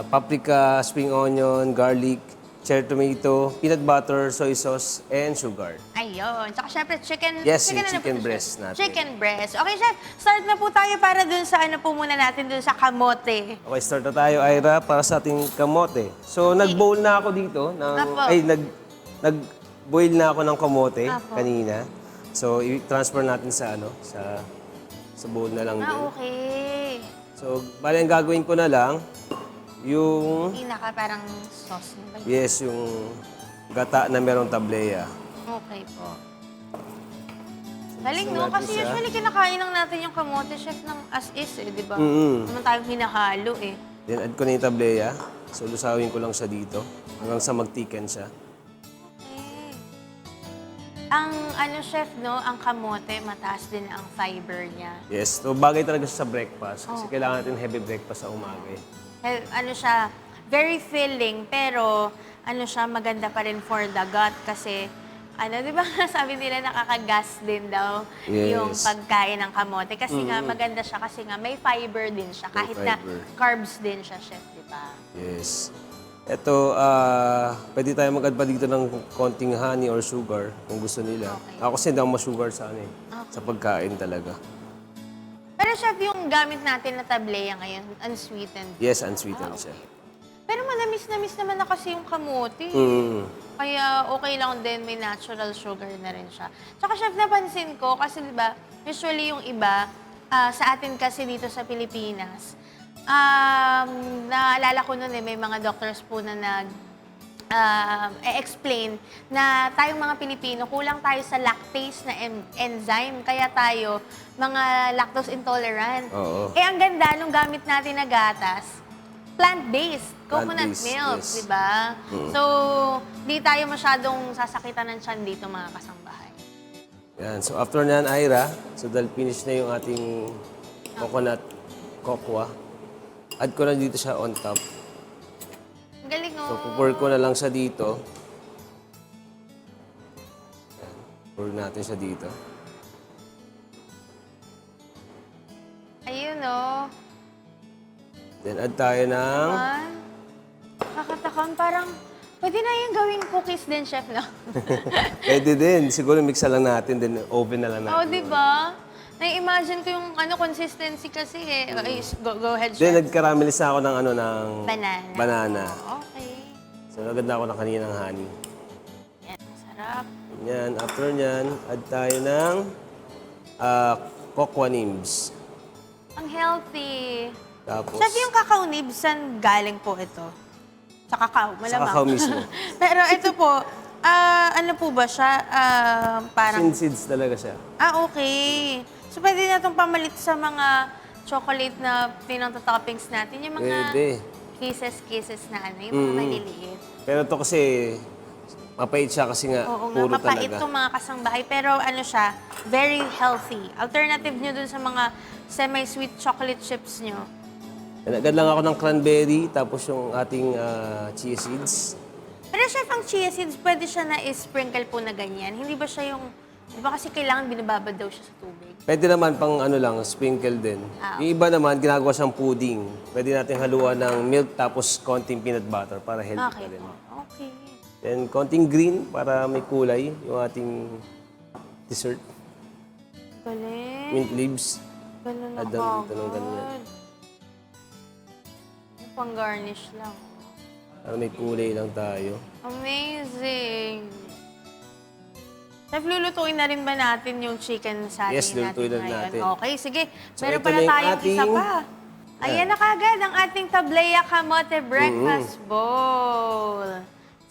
paprika, spring onion, garlic, cherry tomato, peanut butter, soy sauce, and sugar. Ayun. Tsaka syempre, chicken... Yes, chicken yung ano po chicken to, Chef? breast natin. Chicken breast. Okay, Chef, start na po tayo para dun sa muna natin, dun sa kamote. Okay, start na tayo, Ira, para sa ating kamote. So, nag-bowl na ako dito. Apo. Nag-boil na ako ng kamote Apo. kanina. So, i-transfer natin sa bowl na lang din. Okay. So, bali ang gagawin ko na lang, yung Pinaka parang sauce. Na ba? yes, yung gata na merong tablea. Okay po. Galing, Gusto no? natin Kasi siya. usually kinakain lang natin yung kamote, Chef, ng as is, di ba? Mm-mm. Naman tayong hinahalo, eh. Then add ko na yung tablea. So lusawin ko lang siya dito hanggang sa mag-thicken siya. Okay. Ang Chef, no? Ang kamote, mataas din ang fiber niya. Yes, so bagay talaga siya sa breakfast kasi kailangan natin heavy breakfast sa umaga eh. Siya, very filling, pero siya, maganda pa rin for the gut kasi, di ba sabi nila nakakagas din daw Yes. yung pagkain ng kamote. Kasi nga, maganda siya kasi nga may fiber din siya. Kahit na fiber. carbs din siya, Chef, di ba? Yes. Ito, pwede tayo mag-add pa dito ng konting honey or sugar kung gusto nila. Okay. Ako kasi hindi ako ma-sugar sa sa pagkain talaga. Pero Chef, yung gamit natin na tablea ngayon, unsweetened. Yes, unsweetened siya. Pero manamis naman na kasi yung kamote. Mm. Kaya okay lang din, may natural sugar na rin siya. Tsaka Chef, napansin ko, kasi di ba, usually yung iba, sa atin kasi dito sa Pilipinas, naalala ko noon may mga doctors po na explain na tayong mga Pilipino, kulang tayo sa lactase na enzyme. Kaya tayo, mga lactose intolerant. Oo. Ang ganda nung gamit natin na gatas, plant-based, coconut Plant-based, milk, yes. di ba? So, di tayo masyadong sasakitan ng tiyan dito, mga kasangbahay. Yan. So after nyan, Ira, so dahil finish na yung ating coconut cocoa, add ko na dito siya on top. Ang galing, So oh. pour ko na lang siya dito. Yan. Pour natin siya dito. Ayun, oh. Then add tayo ng... Kakatakam, parang, pwede na yung gawing cookies din, Chef, no? Pwede din. Siguro mix na lang natin, then oven na lang natin. Oh, di ba? Na-imagine ko yung consistency kasi eh. Ay, go ahead, Then Chef. nag-caramelize na ako ng ng Banana. banana. Okay. So, agad na ako ng kaninang honey. Yan, sarap. Yan, after nyan, add tayo ng cocoa nibs. Ang healthy. Tapos, Chef, yung cacao nibs, saan galing po ito? Sa cacao, malamang. cacao mismo. Pero ito po, ano po ba siya? Parang, seeds talaga siya. okay. So, pwede na itong pamalit sa mga chocolate na pinang-toppings natin. Yung mga Pwede. kisses na ano, yung mga maliliit. Pero ito kasi, mapait siya kasi nga, Oo nga, puro mapait talaga. itong mga kasangbahay. Pero ano siya, very healthy. Alternative nyo dun sa mga semi-sweet chocolate chips nyo. Agad lang ako ng cranberry, tapos yung ating chia seeds. Pero chef, ang chia seeds, pwede siya na i-sprinkle po na ganyan. Hindi ba siya yung, di ba kasi kailangan binababad daw siya sa tubig? Pwede naman pang ano lang, sprinkle din. Ah, Yung iba naman, ginagawa siyang pudding. Pwede natin haluan ng milk tapos konting peanut butter para healthy Okay pa rin. po. Okay. Then konting green para may kulay yung ating dessert. Galing. Mint leaves. Ganun na Add ng ganyan. Pang garnish lang. Para may kulay lang tayo. Amazing! Chef, lulutuin na rin ba natin yung chicken sa Yes, natin lulutuin na ngayon? natin. Okay, sige. So, Meron ito pala na yung tayong isa ating- pa. Ayan na kagad ang ating Tableya Kamote Breakfast Bowl.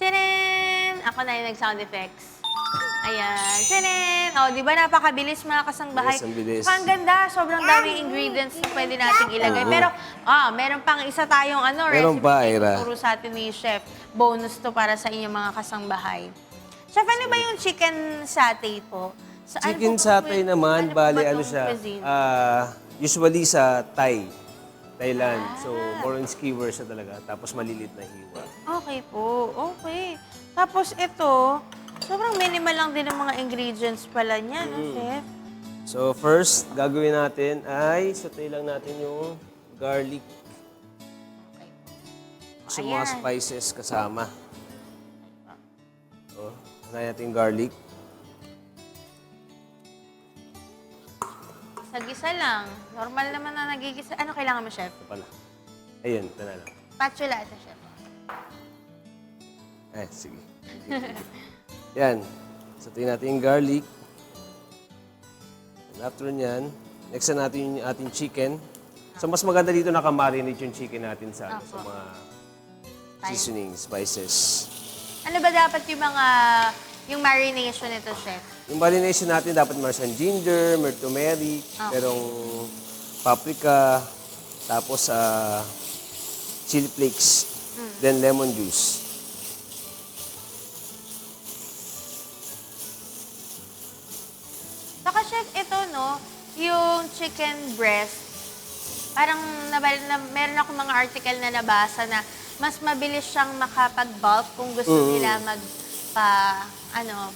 Tinin! Ako na yung nag-sound effects. Ayan. Tinin! O, di ba napakabilis mga kasangbahay? Yes, ang bilis. Ang ganda. Sobrang daming ingredients na pwede nating ilagay. Pero, meron pang isa tayong Meron recipe pa, na Ira. ituturo sa atin ni Chef. Bonus to para sa inyong mga kasangbahay. Chef, ano ba yung chicken satay po? Chicken satay naman, bali ano siya, usually sa Thailand. So, more on skewer siya talaga. Tapos malilit na hiwa. Okay po. Okay. Tapos ito, sobrang minimal lang din ang mga ingredients pala niya, no, Chef? So, first, gagawin natin ay saute lang natin yung garlic. So, mga Ayan. spices kasama. So, natin yung garlic. Gisa lang. Normal naman na nagigisa. Ano kailangan mo, Chef? Ito pala. Ayun, ito na lang. Spatula ito, Chef. Sige. Yan. Saute natin yung garlic. And after nyan, next na natin yung ating chicken. So, mas maganda dito nakamarinate yung chicken natin sa, sa mga seasoning, spices. Ano ba dapat yung marination nito, Chef? Yung marination natin, dapat meron siyang ginger, may turmeric, merong paprika, tapos chili flakes, then lemon juice. Saka, Chef, ito, no, yung chicken breast, parang meron ako mga article na nabasa na mas mabilis siyang makapag-bulk kung gusto nila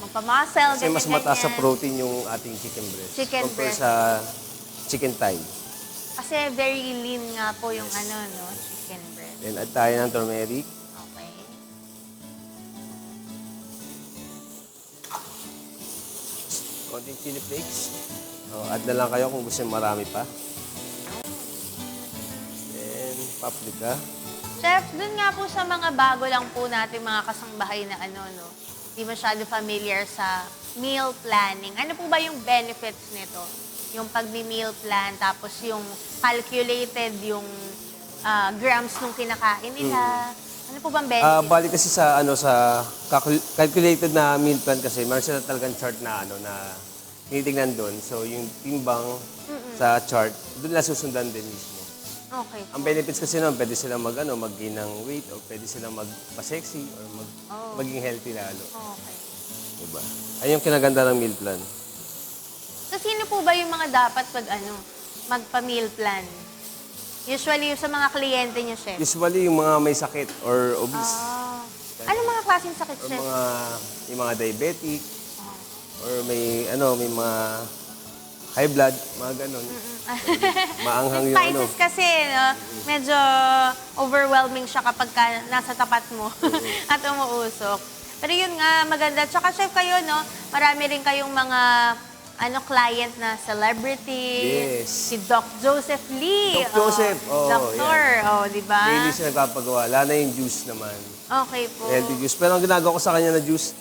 magpa-muscle, Kasi mas mataas sa ganyan. protein yung ating chicken breast. Chicken compare breast. sa chicken thigh. Kasi very lean nga po yung chicken breast. Then add tayo ng turmeric. Okay. Konting chili flakes. Add na lang kayo kung gusto nyo marami pa. Then paprika. Chef, dun nga po sa mga bago lang po natin mga kasangbahay na di masyado familiar sa meal planning. Ano po ba yung benefits nito? Yung pag-meal plan, tapos yung calculated yung grams nung kinakain nila. Ano po bang benefits? Bali kasi sa calculated na meal plan kasi, meron sila talagang chart na na tinitingnan doon. So yung timbang sa chart, doon na susundan din mismo. Okay. Ang benefits kasi naman, pwede silang mag-gain ng weight o pwede silang magpa-sexy or maging healthy lalo. Okay. Diba? Ayun yung kinaganda ng meal plan. So, sino po ba yung mga dapat magpa-meal plan? Usually, yung sa mga kliyente niyo, Chef. Usually, yung mga may sakit or obese. Anong mga klaseng sakit, Or Chef? yung mga diabetic. Or may mga high blood, mga ganon. Maanghang Yung yung spices kasi, medyo overwhelming siya kapag nasa tapat mo at umuusok. Pero yun nga, maganda. Tsaka, Chef, kayo, marami rin kayong mga client na celebrity. Yes. Si Doc Joseph Lee. Doc Joseph, Doktor, di ba? Daily siya nagpapagawa. Lalo na yung juice naman. Okay po. Healthy juice. Pero ang ginagawa ko sa kanya na juice,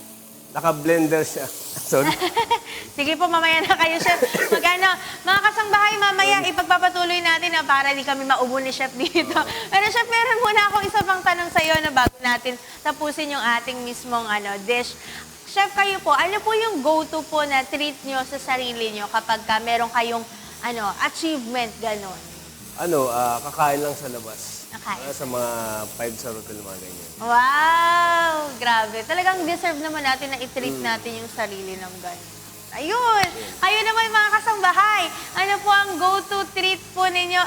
naka-blender siya. Sorry. Sige po, mamaya na kayo, Chef. Mga kasangbahay, mamaya ipagpapatuloy natin na para di kami maubo ni Chef dito. Pero Chef, meron muna akong isa pang tanong sa iyo na bago natin tapusin yung ating mismong dish. Chef, kayo po, ano po yung go-to po na treat nyo sa sarili nyo kapag meron kayong achievement, ganon? Kakain lang sa labas. Kakain. Sa mga 5-star hotel, mga ganyan. Wow! Grabe. Talagang deserve naman natin na i-treat natin yung sarili ng ganon. Ayun! Kayo naman mga kasangbahay, ano po ang go-to treat po ninyo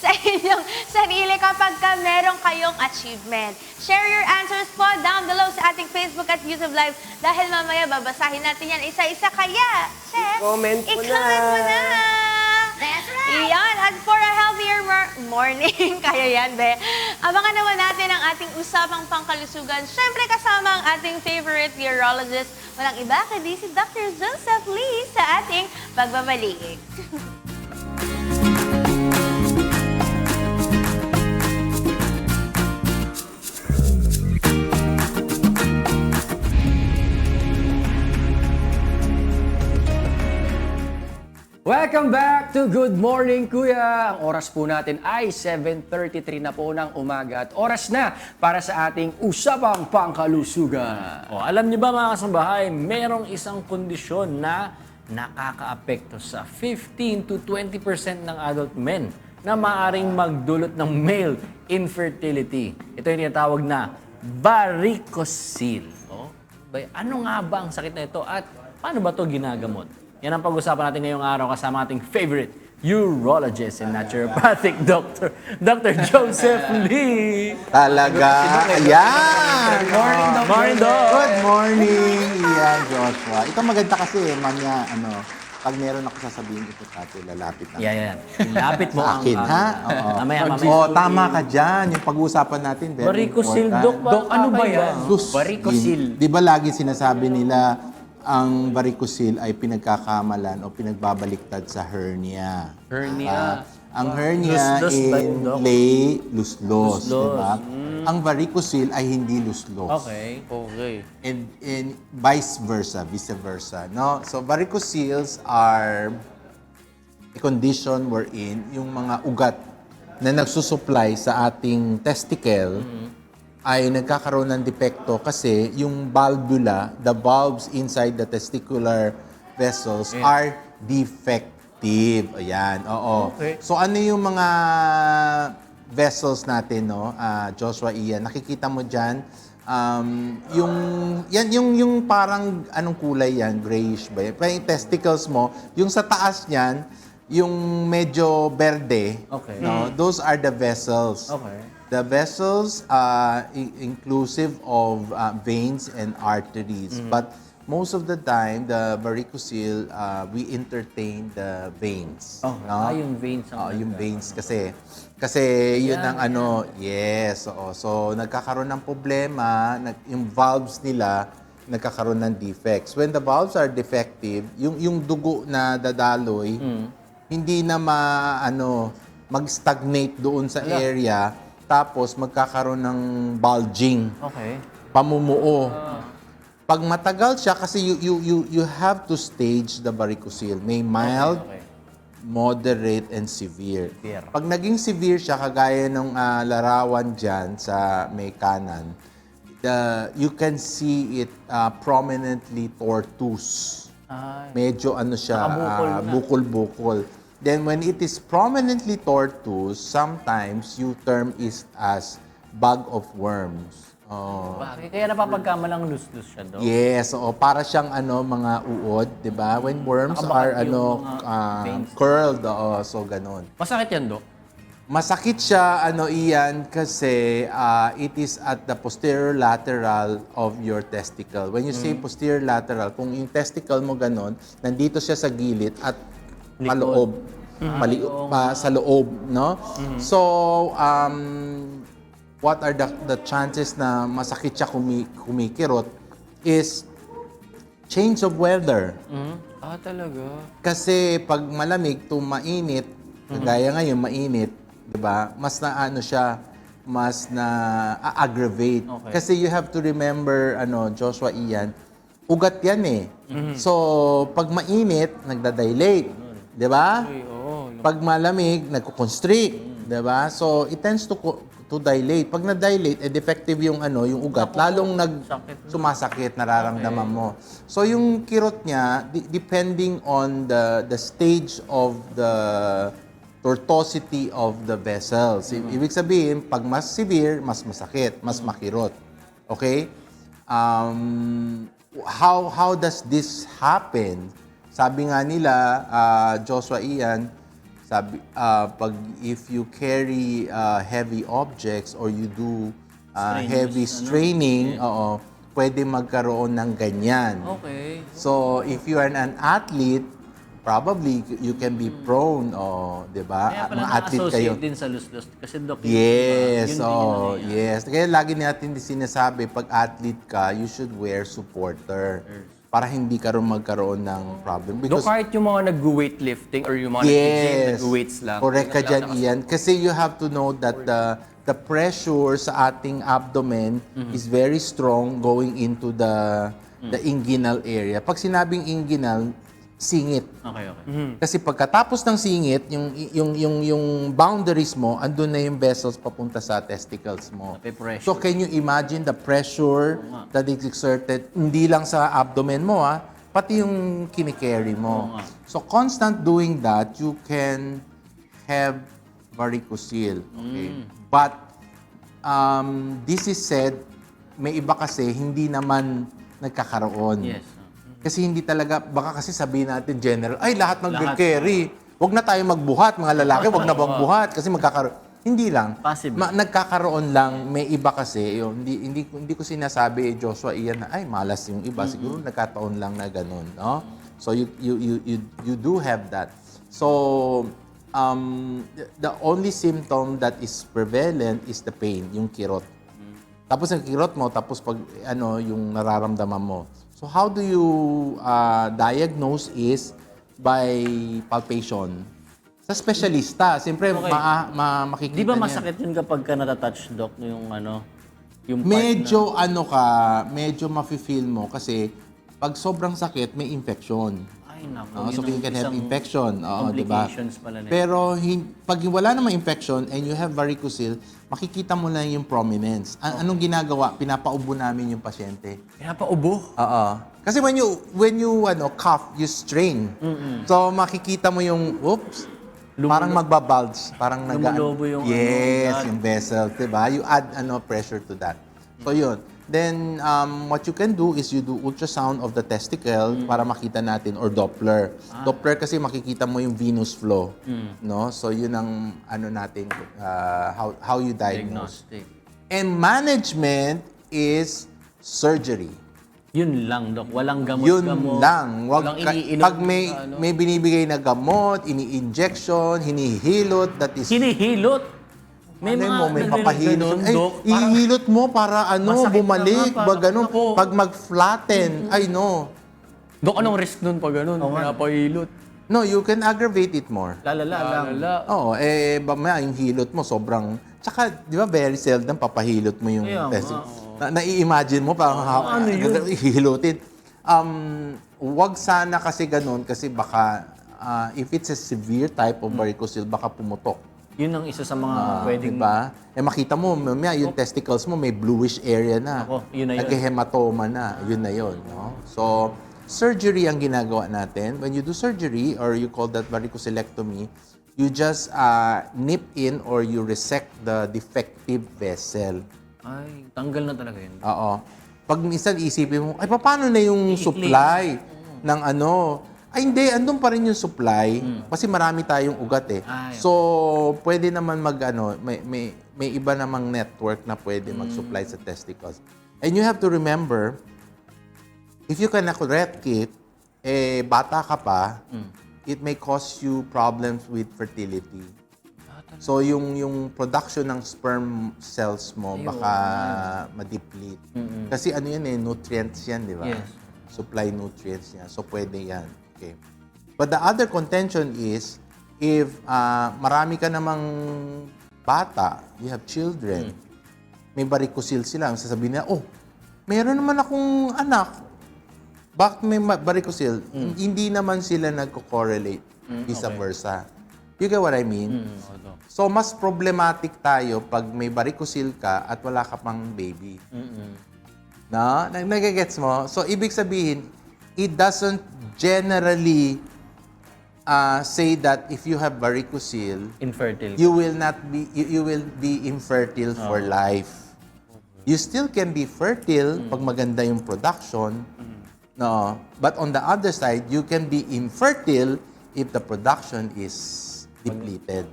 sa inyong sarili kapag meron kayong achievement? Share your answers po down below sa ating Facebook at YouTube Live dahil mamaya babasahin natin yan isa-isa. Kaya, Chef, I-comment mo i-comment mo na! That's right! Iyan, at for a healthier morning, kaya yan, be. Abangan naman natin ang ating usapang pangkalusugan. Siyempre kasama ang ating favorite urologist. Walang iba kundi si Dr. Joseph Lee sa ating pagbabalik. Welcome back to Good Morning Kuya! Ang oras po natin ay 7:33 na po ng umaga at oras na para sa ating Usapang Pangkalusugan. Alam niyo ba mga kasambahay, merong isang kondisyon na nakakaapekto sa 15 to 20% ng adult men na maaring magdulot ng male infertility. Ito yung tinatawag na varicocele. Ano nga ba ang sakit na ito at paano ba ito ginagamot? Yan ang pag-usapan natin ngayong araw kasama ating favorite urologist and naturopathic doctor, Dr. Joseph Lee. Talaga. Ayan. Morning, Doc. Morning, Doc. Good morning. Iyan, Joshua. Ito maganda kasi, manya, pag meron ako sasabihin ito, Tati, lalapit na. Yan. Lapit mo Sa akin, ha? Oo. Mamaya. Tama ka dyan. Yung pag-uusapan natin, very Varicocele, important. Doc. Doc, ano ba yan? Luz, Varicocele. Di ba lagi sinasabi nila, ang varicocele ay pinagkakamalan o pinagbabaliktad sa hernia. Hernia. Ang hernia Luslos ba yun, Doc? lay luslos, Luslos. di ba? Ang varicocele ay hindi luslos. Okay. And vice versa, no? So varicoceles are a condition wherein yung mga ugat na nagsusupply sa ating testicle ay nagkakaroon ng depekto kasi yung valvula, the valves inside the testicular vessels are defective. Ayan, oo. Okay. So ano yung mga vessels natin, no? Joshua, Ian, nakikita mo diyan yung parang anong kulay yan, grayish ba yan? Yung testicles mo, yung sa taas niyan, yung medyo berde, Okay. no? Those are the vessels. Okay. The vessels inclusive of veins and arteries. But most of the time, the varicocele, we entertain the veins. No? Yung veins ang Yung veins kasi. Kasi yun ang yes. Oo. So, nagkakaroon ng problema, yung valves nila, nagkakaroon ng defects. When the valves are defective, yung dugo na dadaloy, hindi na mag-stagnate doon sa area, tapos magkakaroon ng bulging, Okay. pamumuo. Pag matagal siya, kasi you have to stage the varicocele. May mild, moderate, and severe. Severe. Pag naging severe siya, kagaya ng larawan dyan sa may kanan, you can see it prominently tortuous. Medyo siya, Nakabukol na. bukol-bukol. Then when it is prominently tortuous, sometimes you term it as bag of worms. Bakit? Kaya napapagkamalang lus-lus siya, Doc? Yes, para siyang mga uod, 'di ba? When worms are Nakabakat yung mga veins. curled, so ganun. Masakit yan, Doc? Masakit siya iyan kasi it is at the posterior lateral of your testicle. When you say posterior lateral, kung yung testicle mo ganun, nandito siya sa gilid at paloob. Sa loob, no? So, what are the chances na masakit siya kumikirot is change of weather. Talaga? Kasi pag malamig to mainit, kagaya ngayon mainit, 'di ba? Mas na ano siya, mas na aggravate. Okay. Kasi you have to remember Joshua Ian, ugat 'yan eh. So pag mainit, nagda-dilate, 'di ba? Pag malamig, nagko-constrict, 'di ba? So it tends to dilate. Pag na-dilate, defective yung yung ugat, lalong sumasakit, nararamdaman mo. So yung kirot niya, depending on the stage of the tortuosity of the vessels. Ibig sabihin, pag mas severe, mas masakit, mas makirot. Okay? How does this happen? Sabi nga nila, Joshua Ian, sabi, if you carry heavy objects or you do heavy straining, pwede magkaroon ng ganyan. Okay. So, if you are an athlete, probably you can be prone, di ba? Kaya pala Mga athlete kayo. na-associate din sa lus-lus. Kasi Doc, Yes, yun din yun, yes. Kaya lagi natin sinasabi, pag athlete ka, you should wear supporter para hindi ka rin magkaroon ng problem. Doc, kahit yung mga nag-weightlifting or yung mga nag-gym, nag-weights lang. Correct ka dyan, Ian. Kasi you have to know that the pressure sa ating abdomen is very strong going into the inguinal area. Pag sinabing inguinal, singit. Okay. Kasi pagkatapos ng singit, yung boundaries mo, andun na yung vessels papunta sa testicles mo. Nape-pressure. So can you imagine the pressure that is exerted, hindi lang sa abdomen mo, pati yung kinikerry mo. So constant doing that, you can have varicocele. Okay? But this is said, may iba kasi hindi naman nagkakaroon. Yes. Kasi hindi talaga, baka kasi sabihin natin general, ay lahat mag-carry. Huwag na tayo magbuhat, mga lalaki, huwag na magbuhat kasi magkakaroon. Hindi lang. Possible. Nagkakaroon lang, may iba kasi, hindi ko sinasabi, Joshua Ian, na ay malas yung iba. Siguro nagkataon lang na ganun. No? So you do have that. So the only symptom that is prevalent is the pain, yung kirot. Tapos ang kirot mo, tapos pag yung nararamdaman mo. So how do you diagnose is by palpation. Sa specialista, siyempre makikita Di ba niya. masakit yun kapag ka natatouch, Doc, yung yung part Medyo medyo mafe-feel mo kasi pag sobrang sakit, may infection. Ay, naku. So yun you ang can have isang infection. Di ba? complications pala na yun. Pero pag wala namang infection and you have varicocele, makikita mo lang yung prominence. Anong ginagawa? Pinapaubo namin yung pasyente. Pinapaubo. Oo. Kasi when you cough, you strain. So makikita mo yung parang magbabulge, parang Lumulobo yung yes, blood. yung vessel, 'di ba? You add pressure to that. So yun. Then what you can do is you do ultrasound of the testicle para makita natin or Doppler. Doppler kasi makikita mo yung venous flow, no? So yun ang natin how you diagnose. Diagnostic. And management is surgery. Yun lang, Doc. Walang gamot. Yun lang. Walang iniinom. Pag may binibigay na gamot, ini-injection, hinihilot, that is... Hinihilot. May Malay mga mo, may papahilot. Ay, Doc. ihilot mo para Masakit bumalik, na nga, ba ganun. ako. Pag mag-flatten, ay no. Doc, anong risk nun pag ganun? Pinapahilot. No, you can aggravate it more. Lalala lang. Oo, mamaya yung hilot mo sobrang... Tsaka, di ba, very seldom papahilot mo yung Kaya test. nga, Nai-imagine mo parang hihilutin. Wag sana kasi ganun kasi baka if it's a severe type of varicocele, baka pumutok. Yun ang isa sa mga pwedeng... Diba? Makita mo, mamaya yung testicles mo may bluish area na. Ako, yun na yun. Naghematoma na. Yun na yun. No? So, surgery ang ginagawa natin. When you do surgery, or you call that varicocelectomy, you just nip in or you resect the defective vessel. Ay, tanggal na talaga yun. Oo. Pag minsan isipin mo, ay paano na yung supply ng Ay hindi, andun pa rin yung supply kasi marami tayong ugat eh. So, pwede naman may iba namang network na pwede mag-supply sa testicles. And you have to remember, if you can eradicate, bata ka pa, it may cause you problems with fertility. So, yung production ng sperm cells mo, baka ma-deplete. Kasi yan nutrients yan, di ba? Yes. Supply nutrients yan. So, pwede yan. Okay. But the other contention is, if marami ka namang bata, you have children, may varicocele sila, ang sasabihin nila, oh, meron naman akong anak. Bakit may varicocele? Hindi naman sila nagko-correlate, vice versa. You get what I mean? So, mas problematic tayo pag may varicocele ka at wala ka pang baby. No? Nagigets mo? So, ibig sabihin, it doesn't generally say that if you have varicocele, Infertile. you will be infertile for life. You still can be fertile pag maganda yung production. No, but on the other side, you can be infertile if the production is depleted.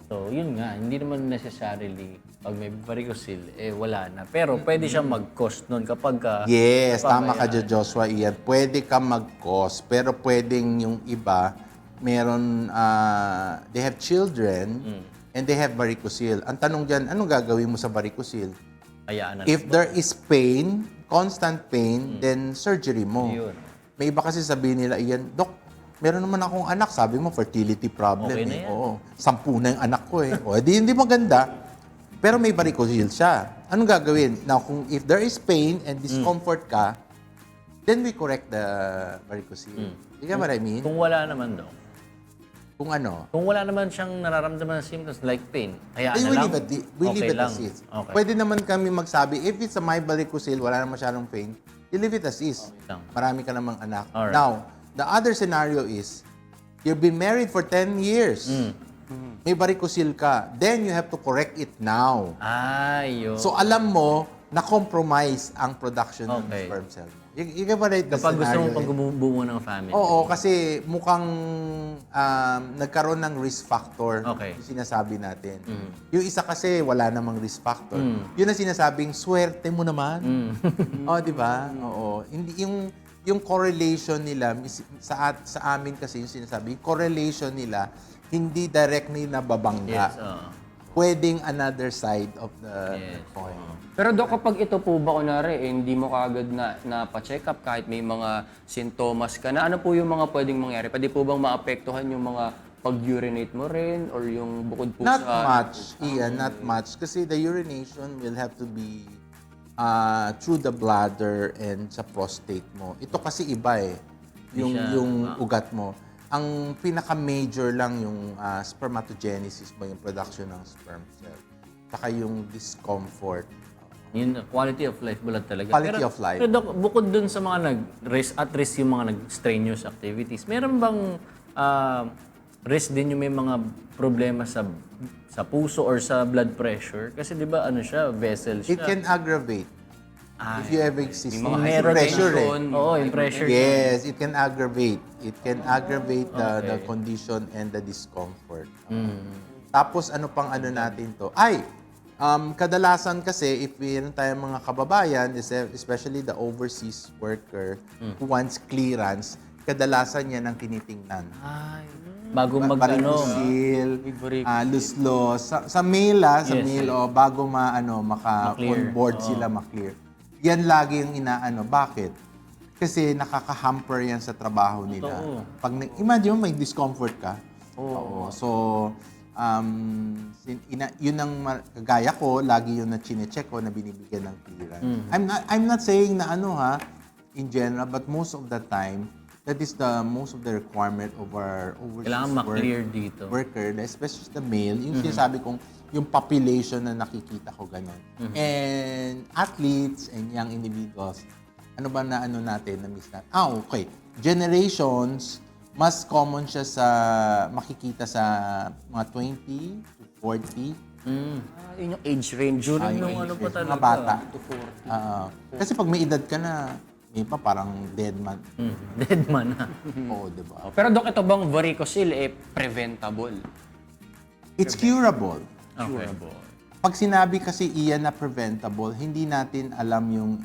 So, yun nga, hindi naman necessarily pag may varicocele, wala na. Pero pwede siyang mag-cause nun kapag Yes, tama ka napabayaan. dyan, Joshua. Iyan. Pwede ka mag-cause, pero pwedeng yung iba, meron, they have children, and they have varicocele. Ang tanong dyan, anong gagawin mo sa varicocele? Hayaan na. If there is pain, constant pain, then surgery mo. Yun. May iba kasi sabihin nila, iyan, Dok, meron naman akong anak. Sabi mo, fertility problem. Okay na yan. Oo. 10 na yung anak ko eh. O, hindi maganda. Pero may varicocele siya. Anong gagawin? Now, if there is pain and discomfort ka, then we correct the varicocele. You get what I mean? Kung wala naman daw. Kung ano, Kung wala naman siyang nararamdaman na symptoms like pain, hayaan we na lang. leave it lang. as is. Okay. Pwede naman kami magsabi, if it's a mild varicocele, wala naman masyadong pain, you leave it as is. Okay lang. Marami ka namang anak. Alright. Now, the other scenario is, you've been married for 10 years. May varicocele ka. Then you have to correct it now. Yun. So, alam mo, na-compromise ang production ng Okay. sperm cell mo. You get what the Kapag gusto scenario mong is? pagbubuo ng family. Oo, kasi mukhang nagkaroon ng risk factor Okay. yung sinasabi natin. Yung isa kasi wala namang risk factor. Yun ang sinasabing, swerte mo naman. Di ba? Oo. Hindi, yung correlation nila, sa amin kasi yung sinasabi, yung correlation nila, hindi directly nababangga. Yes, oo. Pwedeng another side of the Yes. coin. Pero Dok, kapag ito po ba, kunwari, hindi mo kaagad na-check up kahit may mga sintomas ka na, ano po yung mga pwedeng mangyari? Pwede po bang maapektuhan yung mga pag-urinate mo rin or yung bukod po Not sa... much, Ian, not much. Kasi the urination will have to be through the bladder and sa prostate mo. Ito kasi iba eh, yung ugat mo. Ang pinaka-major lang yung spermatogenesis mo, yung production ng sperm cell. Saka yung discomfort. Yun, quality of life bulag talaga. Quality of life. Pero Doc, bukod dun sa mga at risk yung mga nag-strenuous activities, meron bang risk din yung may mga problema sa puso or sa blood pressure? Kasi di ba ano siya, vessel siya. It can aggravate. If you have existing Meron pressure eh. Oo, yung pressure. Yes, it can aggravate. It can aggravate the condition and the discomfort. Tapos ano pang ano natin to? Kadalasan kasi if meron tayong mga kababayan, especially the overseas worker who wants clearance, kadalasan yan ang tinitingnan. Bago mag-ano. Varicocele, luslos. Sa mail sa Yes, mail, yes. bago maka-on board sila, ma-clear. Yan lagi yung inaano. Bakit? Kasi nakaka-hamper yan sa trabaho nila. Totoo. Imagine mo, may discomfort ka. Oo. So, yun ang kagaya ko, lagi yun na chine-check ko na binibigyan ng clearance. I'm not saying na in general, but most of the time, that is the most of the requirement of our overseas Kailangan ma-clear dito. worker, especially the male, yung sinasabi kong yung population na nakikita ko ganun. And athletes and young individuals, ano ba na ano natin, na miss natin? Okay. Generations, mas common siya sa makikita sa mga 20 to 40. Yun yung age range. During nung ano pa talaga. Mga bata. Kasi pag may edad ka na, may pa parang dead man. Dead man na. Oo, di ba? Pero Dok, ito bang varicocele preventable? It's curable. Okay. Pag sinabi kasi iyan na preventable, hindi natin alam yung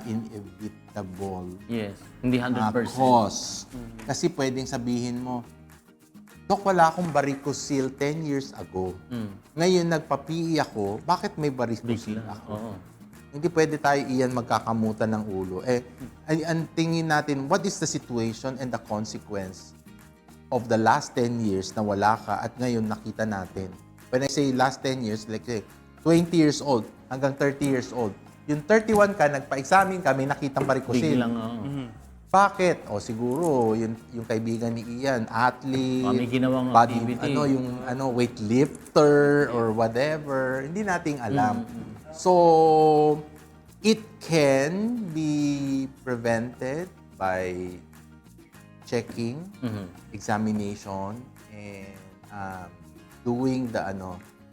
inevitable Yes. Hindi 100%. cause. Kasi pwedeng sabihin mo, Dok, wala akong varicocele 10 years ago. Ngayon, nagpa-PE ako, bakit may varicocele Bigla. ako? Oo. Hindi pwede tayo iyan magkakamutan ng ulo. Ang tingin natin, what is the situation and the consequence of the last 10 years na wala ka at ngayon nakita natin? When I say last 10 years, like say, 20 years old hanggang 30 years old. Yung 31 ka, nagpa-examine ka, may nakitang varicocele. Biglang, Bakit? O siguro, yung kaibigan ni Ian, athlete, May ginawang activity. yung weightlifter or whatever. Hindi nating alam. So, it can be prevented by checking, examination, and doing the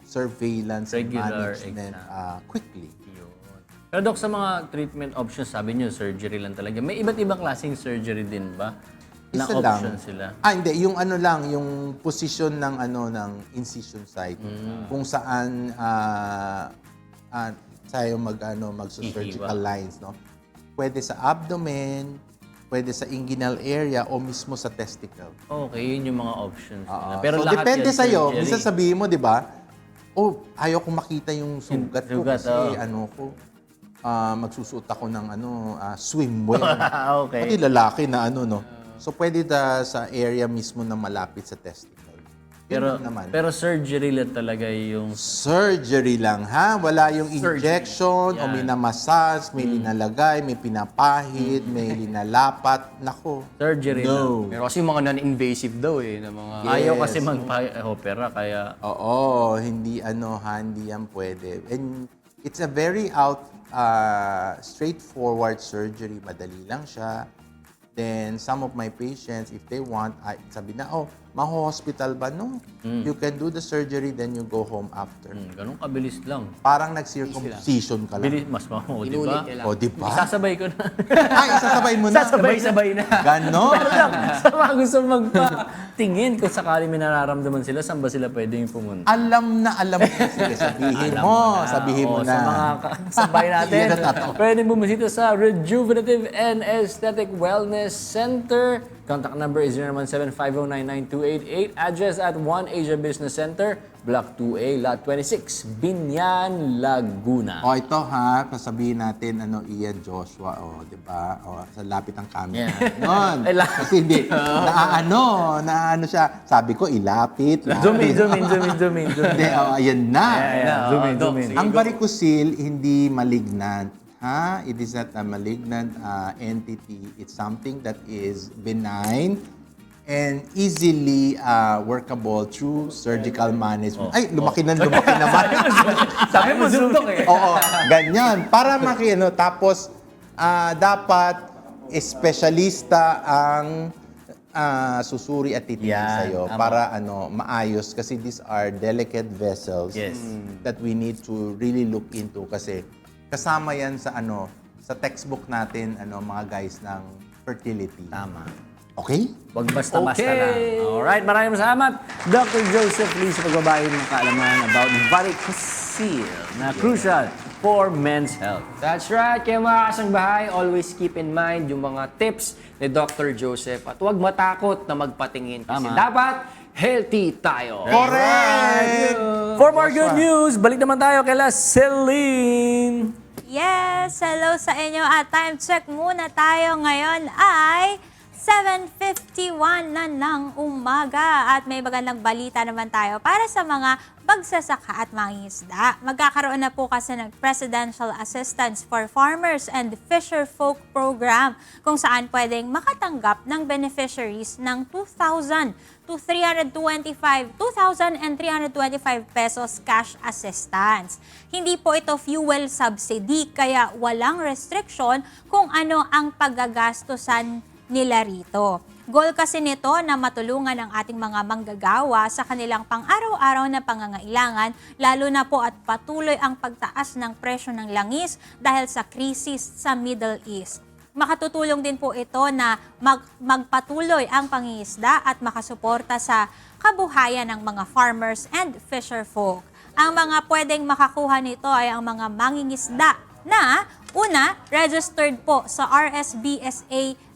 surveillance Regular and management exam. quickly. Yun. Pero Doc, sa mga treatment options, sabi niyo, surgery lang talaga. May iba't ibang klaseng surgery din ba? Na Isa lang. option sila? Hindi. Yung yung position ng ng incision site. Kung saan tayo mag-surgical lines, no? Pwede sa abdomen, pwede sa inguinal area o mismo sa testicle. Okay, yun yung mga options nila. So, lahat depende yan sa'yo. surgery. Minsan sabihin mo, di ba, ayaw kong makita yung sugat ko Sugat, kasi oo. magsusuot ako ng swimwear. Okay. Pati lalaki na no. So, pwede sa area mismo na malapit sa testicle. Yun lang naman. Pero surgery lang talaga yung... Surgery lang, ha? Wala yung injection o minamassage, may linalagay, may pinapahid, may linalapat. Nako. Surgery No. Pero kasi mga non-invasive daw na mga... Ayaw kasi magpa-opera, kaya... Oo, hindi hindi yan pwede. And it's a very straightforward surgery. Madali lang siya. Then, some of my patients, if they want, sabi na, maho-hospital ba? No. You can do the surgery, then you go home after. Ganun kabilis lang. Parang nag-circumcision ka lang. Bilis, mas maho, di ba? O, di ba? Isasabay ko na. Isasabay mo na. Sabay-sabay na. Ganon. Sa mga gusto magpa-tingin kung sakali may nararamdaman sila, saan ba sila pwedeng pumunta? Alam na alam mo. Sige, sabihin mo na. Sa mga kasabay natin, Yan ang totoo. pwedeng bumisita sa Rejuvenative and Aesthetic Wellness Center. Contact number is 017-509-9288. Address at 1 Asia Business Center, Block 2A, Lot 26, Binyan, Laguna. Ito sasabihin natin, Ian Joshua, di ba? Sa lapit ang camera. Yeah. Nun. Kasi hindi, naano siya. Sabi ko, ilapit. Zoom in. Hindi, ayan na. Zoom in. Ang varicocele, hindi malignant. It is not a malignant entity. It's something that is benign and easily workable through surgical management. Ay, lumaki naman. Sabi mo, zoom doc eh. Oo, ganyan. Para tapos dapat espesyalista ang susuri at titingin Yan, sa'yo tama. para maayos kasi these are delicate vessels Yes. that we need to really look into kasi kasama yan sa sa textbook natin mga guys ng fertility. Tama. Okay? Wag basta-basta lang. Alright, maraming salamat, Dr. Joseph Lee, sa pagbabahagi ng kaalaman about varicocele na crucial for men's health. That's right. Kaya mga kasangbahay, always keep in mind yung mga tips ni Dr. Joseph at huwag matakot na magpatingin kasi Tama. dapat healthy tayo. Correct! For more good news, balik naman tayo kay Celine. Yes, hello sa inyo at time check muna tayo ngayon ay 7:51 na ng umaga at may magandang balita naman tayo para sa mga magsasaka at mangingisda. Magkakaroon na po kasi ng Presidential Assistance for Farmers and Fisherfolk Program kung saan pwedeng makatanggap ng beneficiaries ng 2,000 and 325 pesos cash assistance. Hindi po ito fuel subsidy kaya walang restriction kung ano ang paggagastusan nila rito. Goal kasi nito na matulungan ang ating mga manggagawa sa kanilang pang-araw-araw na pangangailangan, lalo na po at patuloy ang pagtaas ng presyo ng langis dahil sa krisis sa Middle East. Makatutulong din po ito na magpatuloy ang pangingisda at makasuporta sa kabuhayan ng mga farmers and fisherfolk. Ang mga pwedeng makakuha nito ay ang mga mangingisda na una, registered po sa RSBSA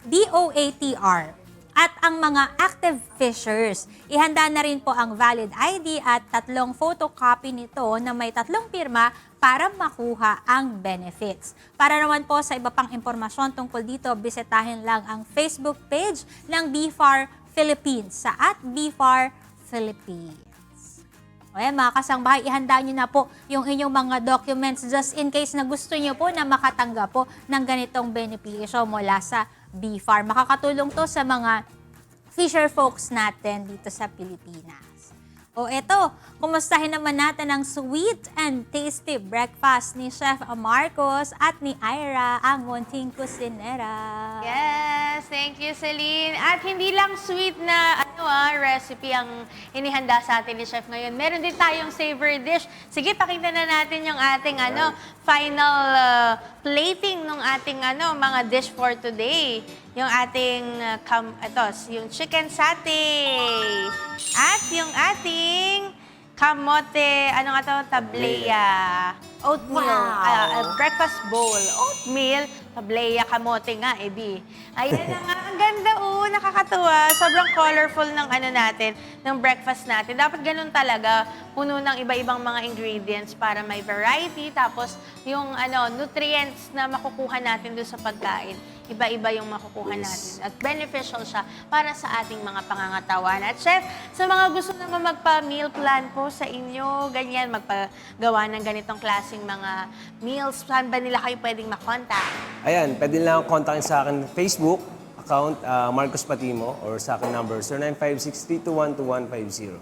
DOATR at ang mga active fishers. Ihanda na rin po ang valid ID at 3 photocopy nito na may 3 pirma para makuha ang benefits. Para naman po sa iba pang impormasyon tungkol dito, bisitahin lang ang Facebook page ng BFAR Philippines sa @BFAR Philippines. O yan, mga kasangbahay, ihanda nyo na po yung inyong mga documents just in case na gusto nyo po na makatanggap po ng ganitong benepisyo mula sa BFAR. Makakatulong to sa mga fisher folks natin dito sa Pilipinas. O eto, kumustahin naman natin ang sweet and tasty breakfast ni Chef Marcos at ni Ira, ang munting kusinera. Yes, thank you, Celine. At hindi lang sweet na recipe ang inihanda sa atin ni Chef ngayon. Meron din tayong savory dish. Sige, pakita na natin yung ating final plating ng ating mga dish for today. Yung ating yung chicken satay. At yung ating kamote, tableya. Oatmeal, breakfast bowl. Oatmeal, tableya, kamote nga, di. Ayan na nga, ang ganda nakakatuwa. Sobrang colorful ng ng breakfast natin. Dapat ganun talaga, puno ng iba-ibang mga ingredients para may variety. Tapos yung nutrients na makukuha natin doon sa pagkain, iba-iba yung makukuha natin. At beneficial siya para sa ating mga pangangatawan. At Chef, sa mga gusto naman magpa-meal plan po sa inyo, ganyan, magpagawa ng ganitong klaseng mga meals, saan ba nila kayo pwedeng makontak? Ayan, pwede lang kontakin sa akin Facebook account, Marcos Patimo, or sa akin number 0956-321-2150.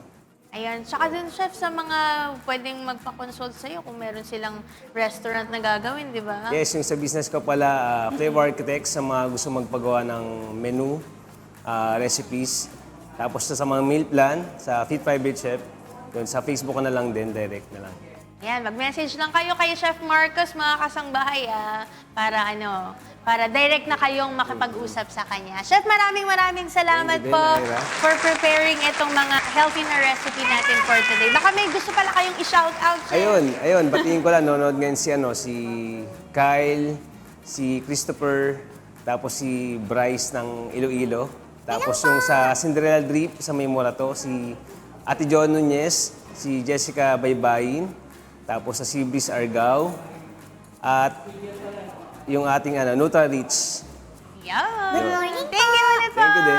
Ayan, tsaka din, Chef, sa mga pwedeng magpa-consult sa'yo kung meron silang restaurant na gagawin, di ba? Yes, yung sa business ko pala, Flavor Architects, sa mga gusto magpagawa ng menu, recipes. Tapos sa mga meal plan, sa Fit Private Chef, yun, sa Facebook ko na lang din, direct na lang. Ayan, mag-message lang kayo kay Chef Marcos, mga kasangbahay, para direct na kayong makipag-usap sa kanya. Chef, maraming salamat Thank you po din, Ira. for preparing itong mga healthy na recipe natin for today. Baka may gusto pala kayong i-shout out, Chef. Ayun, batiin ko lang, nanonood ngayon si Kyle, si Christopher, tapos si Bryce ng Iloilo. Tapos yung sa Cinderella Drip, sa May Morato, si Ate John Nunez, si Jessica Baybayin, tapos sa Sibris Argao, at yung ating Nutri-Rich. Yan. Good morning Thank you ulit po. Thank you din.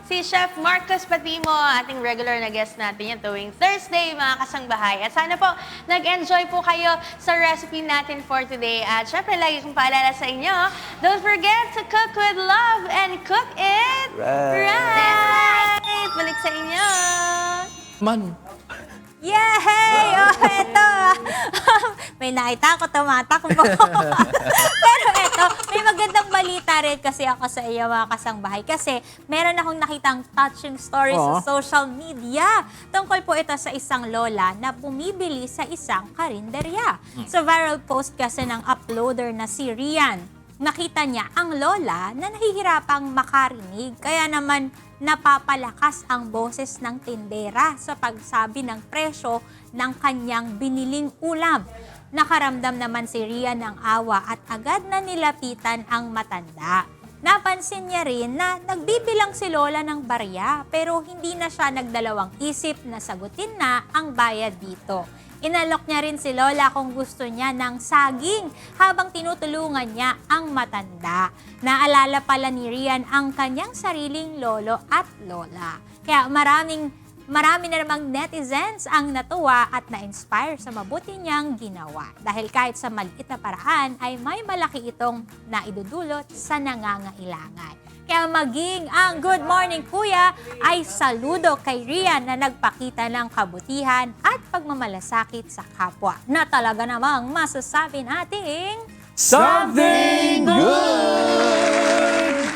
Si Chef Marcos Patimo, ating regular na guest natin yan tuwing Thursday, mga kasangbahay. At sana po, nag-enjoy po kayo sa recipe natin for today. At syempre, lagi kong paalala sa inyo, don't forget to cook with love and cook it right. Balik sa inyo. Man, Yay! Eto. May nakita ko, tumatakbo. Pero eto, may magandang balita rin kasi ako sa iyo, mga kasangbahay. Kasi meron akong nakitang touching story sa social media. Tungkol po ito sa isang lola na bumibili sa isang karinderya. Sa viral post kasi ng uploader na si Rian, nakita niya ang lola na nahihirapang makarinig. Kaya naman napapalakas ang boses ng tindera sa pagsabi ng presyo ng kanyang biniling ulam. Nakaramdam naman si Rian ng awa at agad na nilapitan ang matanda. Napansin niya rin na nagbibilang si Lola ng barya pero hindi na siya nagdalawang isip na sagutin na ang bayad dito. Inalok niya rin si Lola kung gusto niya ng saging habang tinutulungan niya ang matanda. Naalala pala ni Rian ang kanyang sariling lolo at lola. Kaya marami na namang netizens ang natuwa at na-inspire sa mabuti niyang ginawa. Dahil kahit sa maliit na paraan ay may malaki itong naidudulot sa nangangailangan. Kaya maging ang Good Morning Kuya ay saludo kay Rian na nagpakita ng kabutihan at pagmamalasakit sa kapwa na talaga namang masasabi nating something good!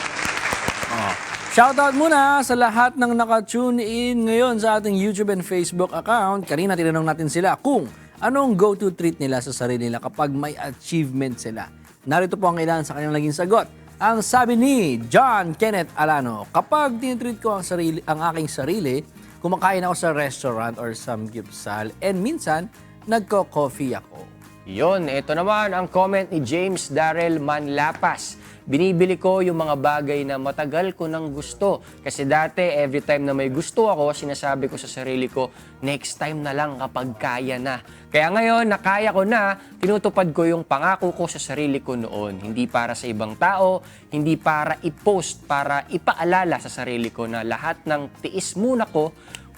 Shoutout muna sa lahat ng naka-tune in ngayon sa ating YouTube and Facebook account. Kanina tinanong natin sila kung anong go-to treat nila sa sarili nila kapag may achievement sila. Narito po ang ilan sa kanilang naging sagot. Ang sabi ni John Kenneth Alano, kapag tinitreat ko ang aking sarili, kumakain ako sa restaurant or samgyupsal and minsan nagko-coffee ako. Yon, ito naman ang comment ni James Darrell Manlapas. Binibili ko yung mga bagay na matagal ko nang gusto. Kasi dati, every time na may gusto ako, sinasabi ko sa sarili ko, next time na lang kapag kaya na. Kaya ngayon, nakaya ko na, tinutupad ko yung pangako ko sa sarili ko noon. Hindi para sa ibang tao, hindi para i-post, para ipaalala sa sarili ko na lahat ng tiis muna ko,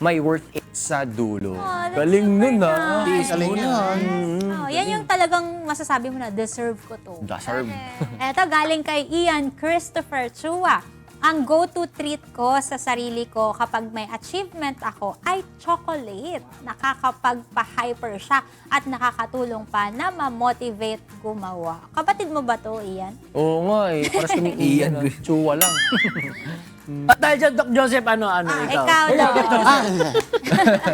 may worth it sa dulo. that's Galing nun super ah. nice. Galing yun. Oh, yan yung talagang masasabi mo na, deserve ko to. Deserve. Eto, galing kay Ian Christopher Chua. Ang go-to treat ko sa sarili ko kapag may achievement ako ay chocolate. Nakakapagpa-hyper siya at nakakatulong pa na ma-motivate gumawa. Kapatid mo ba to, Ian? Oo nga eh. Parang kaming Ian. Tsuwa lang. At dahil dyan, Doc Joseph, ano ikaw? Ikaw daw.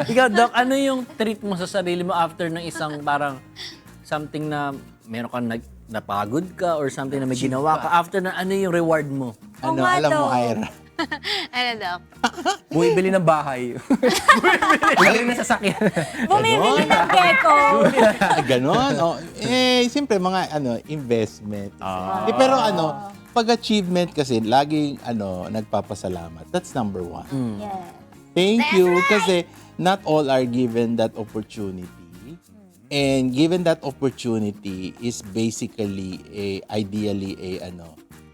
Ikaw, Doc, ano yung treat mo sa sarili mo after ng isang parang something na meron kang napagod ka or something na may ginawa ka, after na ano yung reward mo? Oo Ano, nga alam mo, daw. Ira? Ano, Doc? Bumibili ng bahay. Bumibili ng sasakyan. Bumibili ng gecko. Ganon. Oh, siyempre mga investment. Pero pag-achievement kasi laging nagpapasalamat. That's number one. Yeah. Thank you kasi not all are given that opportunity. And given that opportunity is basically ideally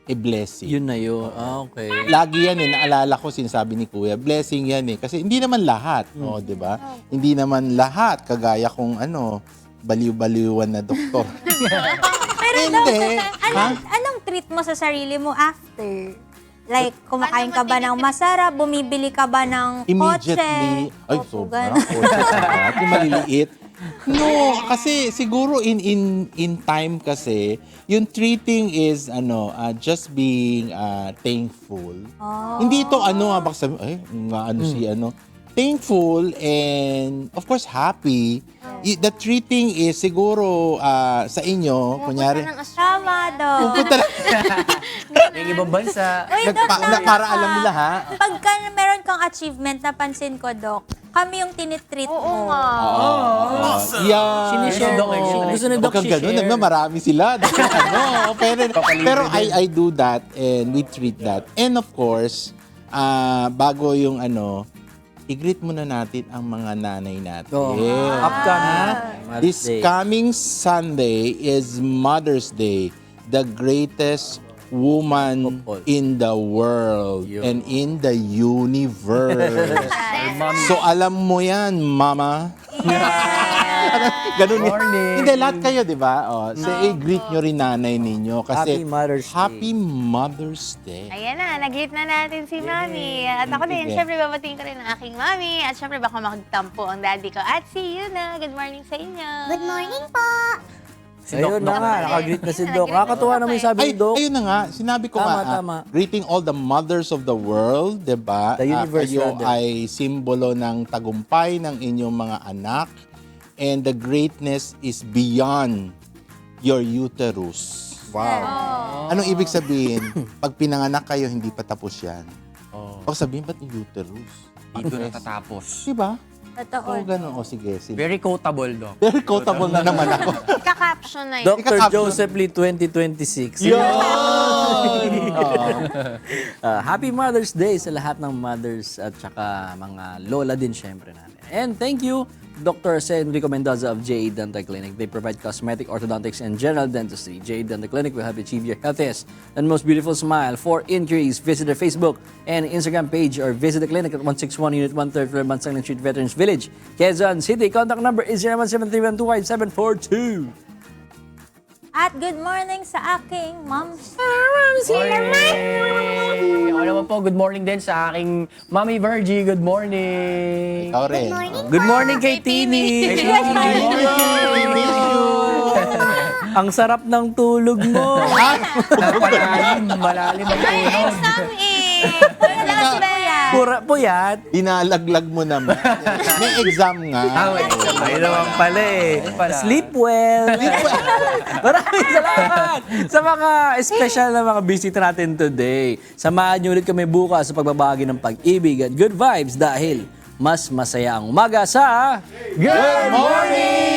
a blessing. Yun na yun. Okay. Lagi yan naalala ko, sinasabi ni Kuya, blessing yan kasi hindi naman lahat, di ba? Hindi naman lahat, kagaya kung baliw-baliwan na doktor. Pero Hindi. anong treat mo sa sarili mo after? Like, kumakain ka ba ng masarap? Bumibili ka ba ng kotse? Immediately, ay, Opo, sobra. ganun. Yung maliliit. No, kasi siguro in time kasi, yung treating is just being thankful. Hindi ito baka sabi, thankful and of course happy. The treating is siguro sa inyo, kunyari, Tama daw. pupunta lang, Yung ibang bansa. Uy, Doc, para alam nila ha. pagka meron kang achievement, napansin ko, Doc, kami yung tinitreat Oo mo. nga. Yeah. Sinishare daw kayo. Gusto ni Doc Huwag kang ganun, share. marami sila. pero I do that and we treat that. And of course, bago yung i-greet muna natin ang mga nanay natin. Upcoming. This coming Sunday is Mother's Day, the greatest woman Of all. in the world and in the universe. So alam mo yan, Mama. Ganun yun. Hindi, lahat kayo, di ba? I-greet nyo rin nanay ninyo. Kasi Happy Mother's Day. Happy Mother's Day. Ayan na, nag-greet na natin si Mami. At ako din, Sige. syempre babatiin ko rin ang aking Mami. At syempre baka makagtampo ang daddy ko. At see you na. Good morning sa inyo. Good morning po. Ayun na nga, nakagreet na si Doc. Nakakatuwa naman yung sabi ni Doc. Ayun na nga, sinabi ko Tama, nga, tama. greeting all the mothers of the world, di ba? The universe, kayo rather. ay simbolo ng tagumpay ng inyong mga anak and the greatness is beyond your uterus. Wow. Anong ibig sabihin? Pag pinanganak kayo, hindi pa tapos yan. Pag sabihin, ba't yung uterus? Dito natatapos. Di ba? Totoo. Ganun. Sige. Very quotable, Doc. Very quotable na naman ako. Ika-caption na yun. Dr. Ika-caption. Joseph Lee 2026. Happy Mother's Day sa lahat ng mothers at saka mga lola din syempre natin. And thank you, Dr. Enrico Mendoza of JA Dental Clinic. They provide cosmetic, orthodontics, and general dentistry. JA Dental Clinic will help you achieve your healthiest and most beautiful smile. For inquiries, visit their Facebook and Instagram page or visit the clinic at 161 Unit 133 Bansangling Street, Veterans Village, Quezon City. Contact number is 01731255742. At good morning sa aking mom. Ako naman po, good morning din sa aking Mami Virgie. Good morning. Ikaw rin. Good morning kay Tini. Ang sarap ng tulog mo. Malalim ang tulog. Exam eh. Talaga si Bea. Pura puyat. Dinalaglag mo naman. May exam nga. Ay naman pala eh. Sleep well. Maraming salamat sa mga special na mga bisita natin today. Samahan niyo ulit kami bukas sa pagbabahagi ng pag-ibig at good vibes dahil mas masaya ang umaga sa Good morning!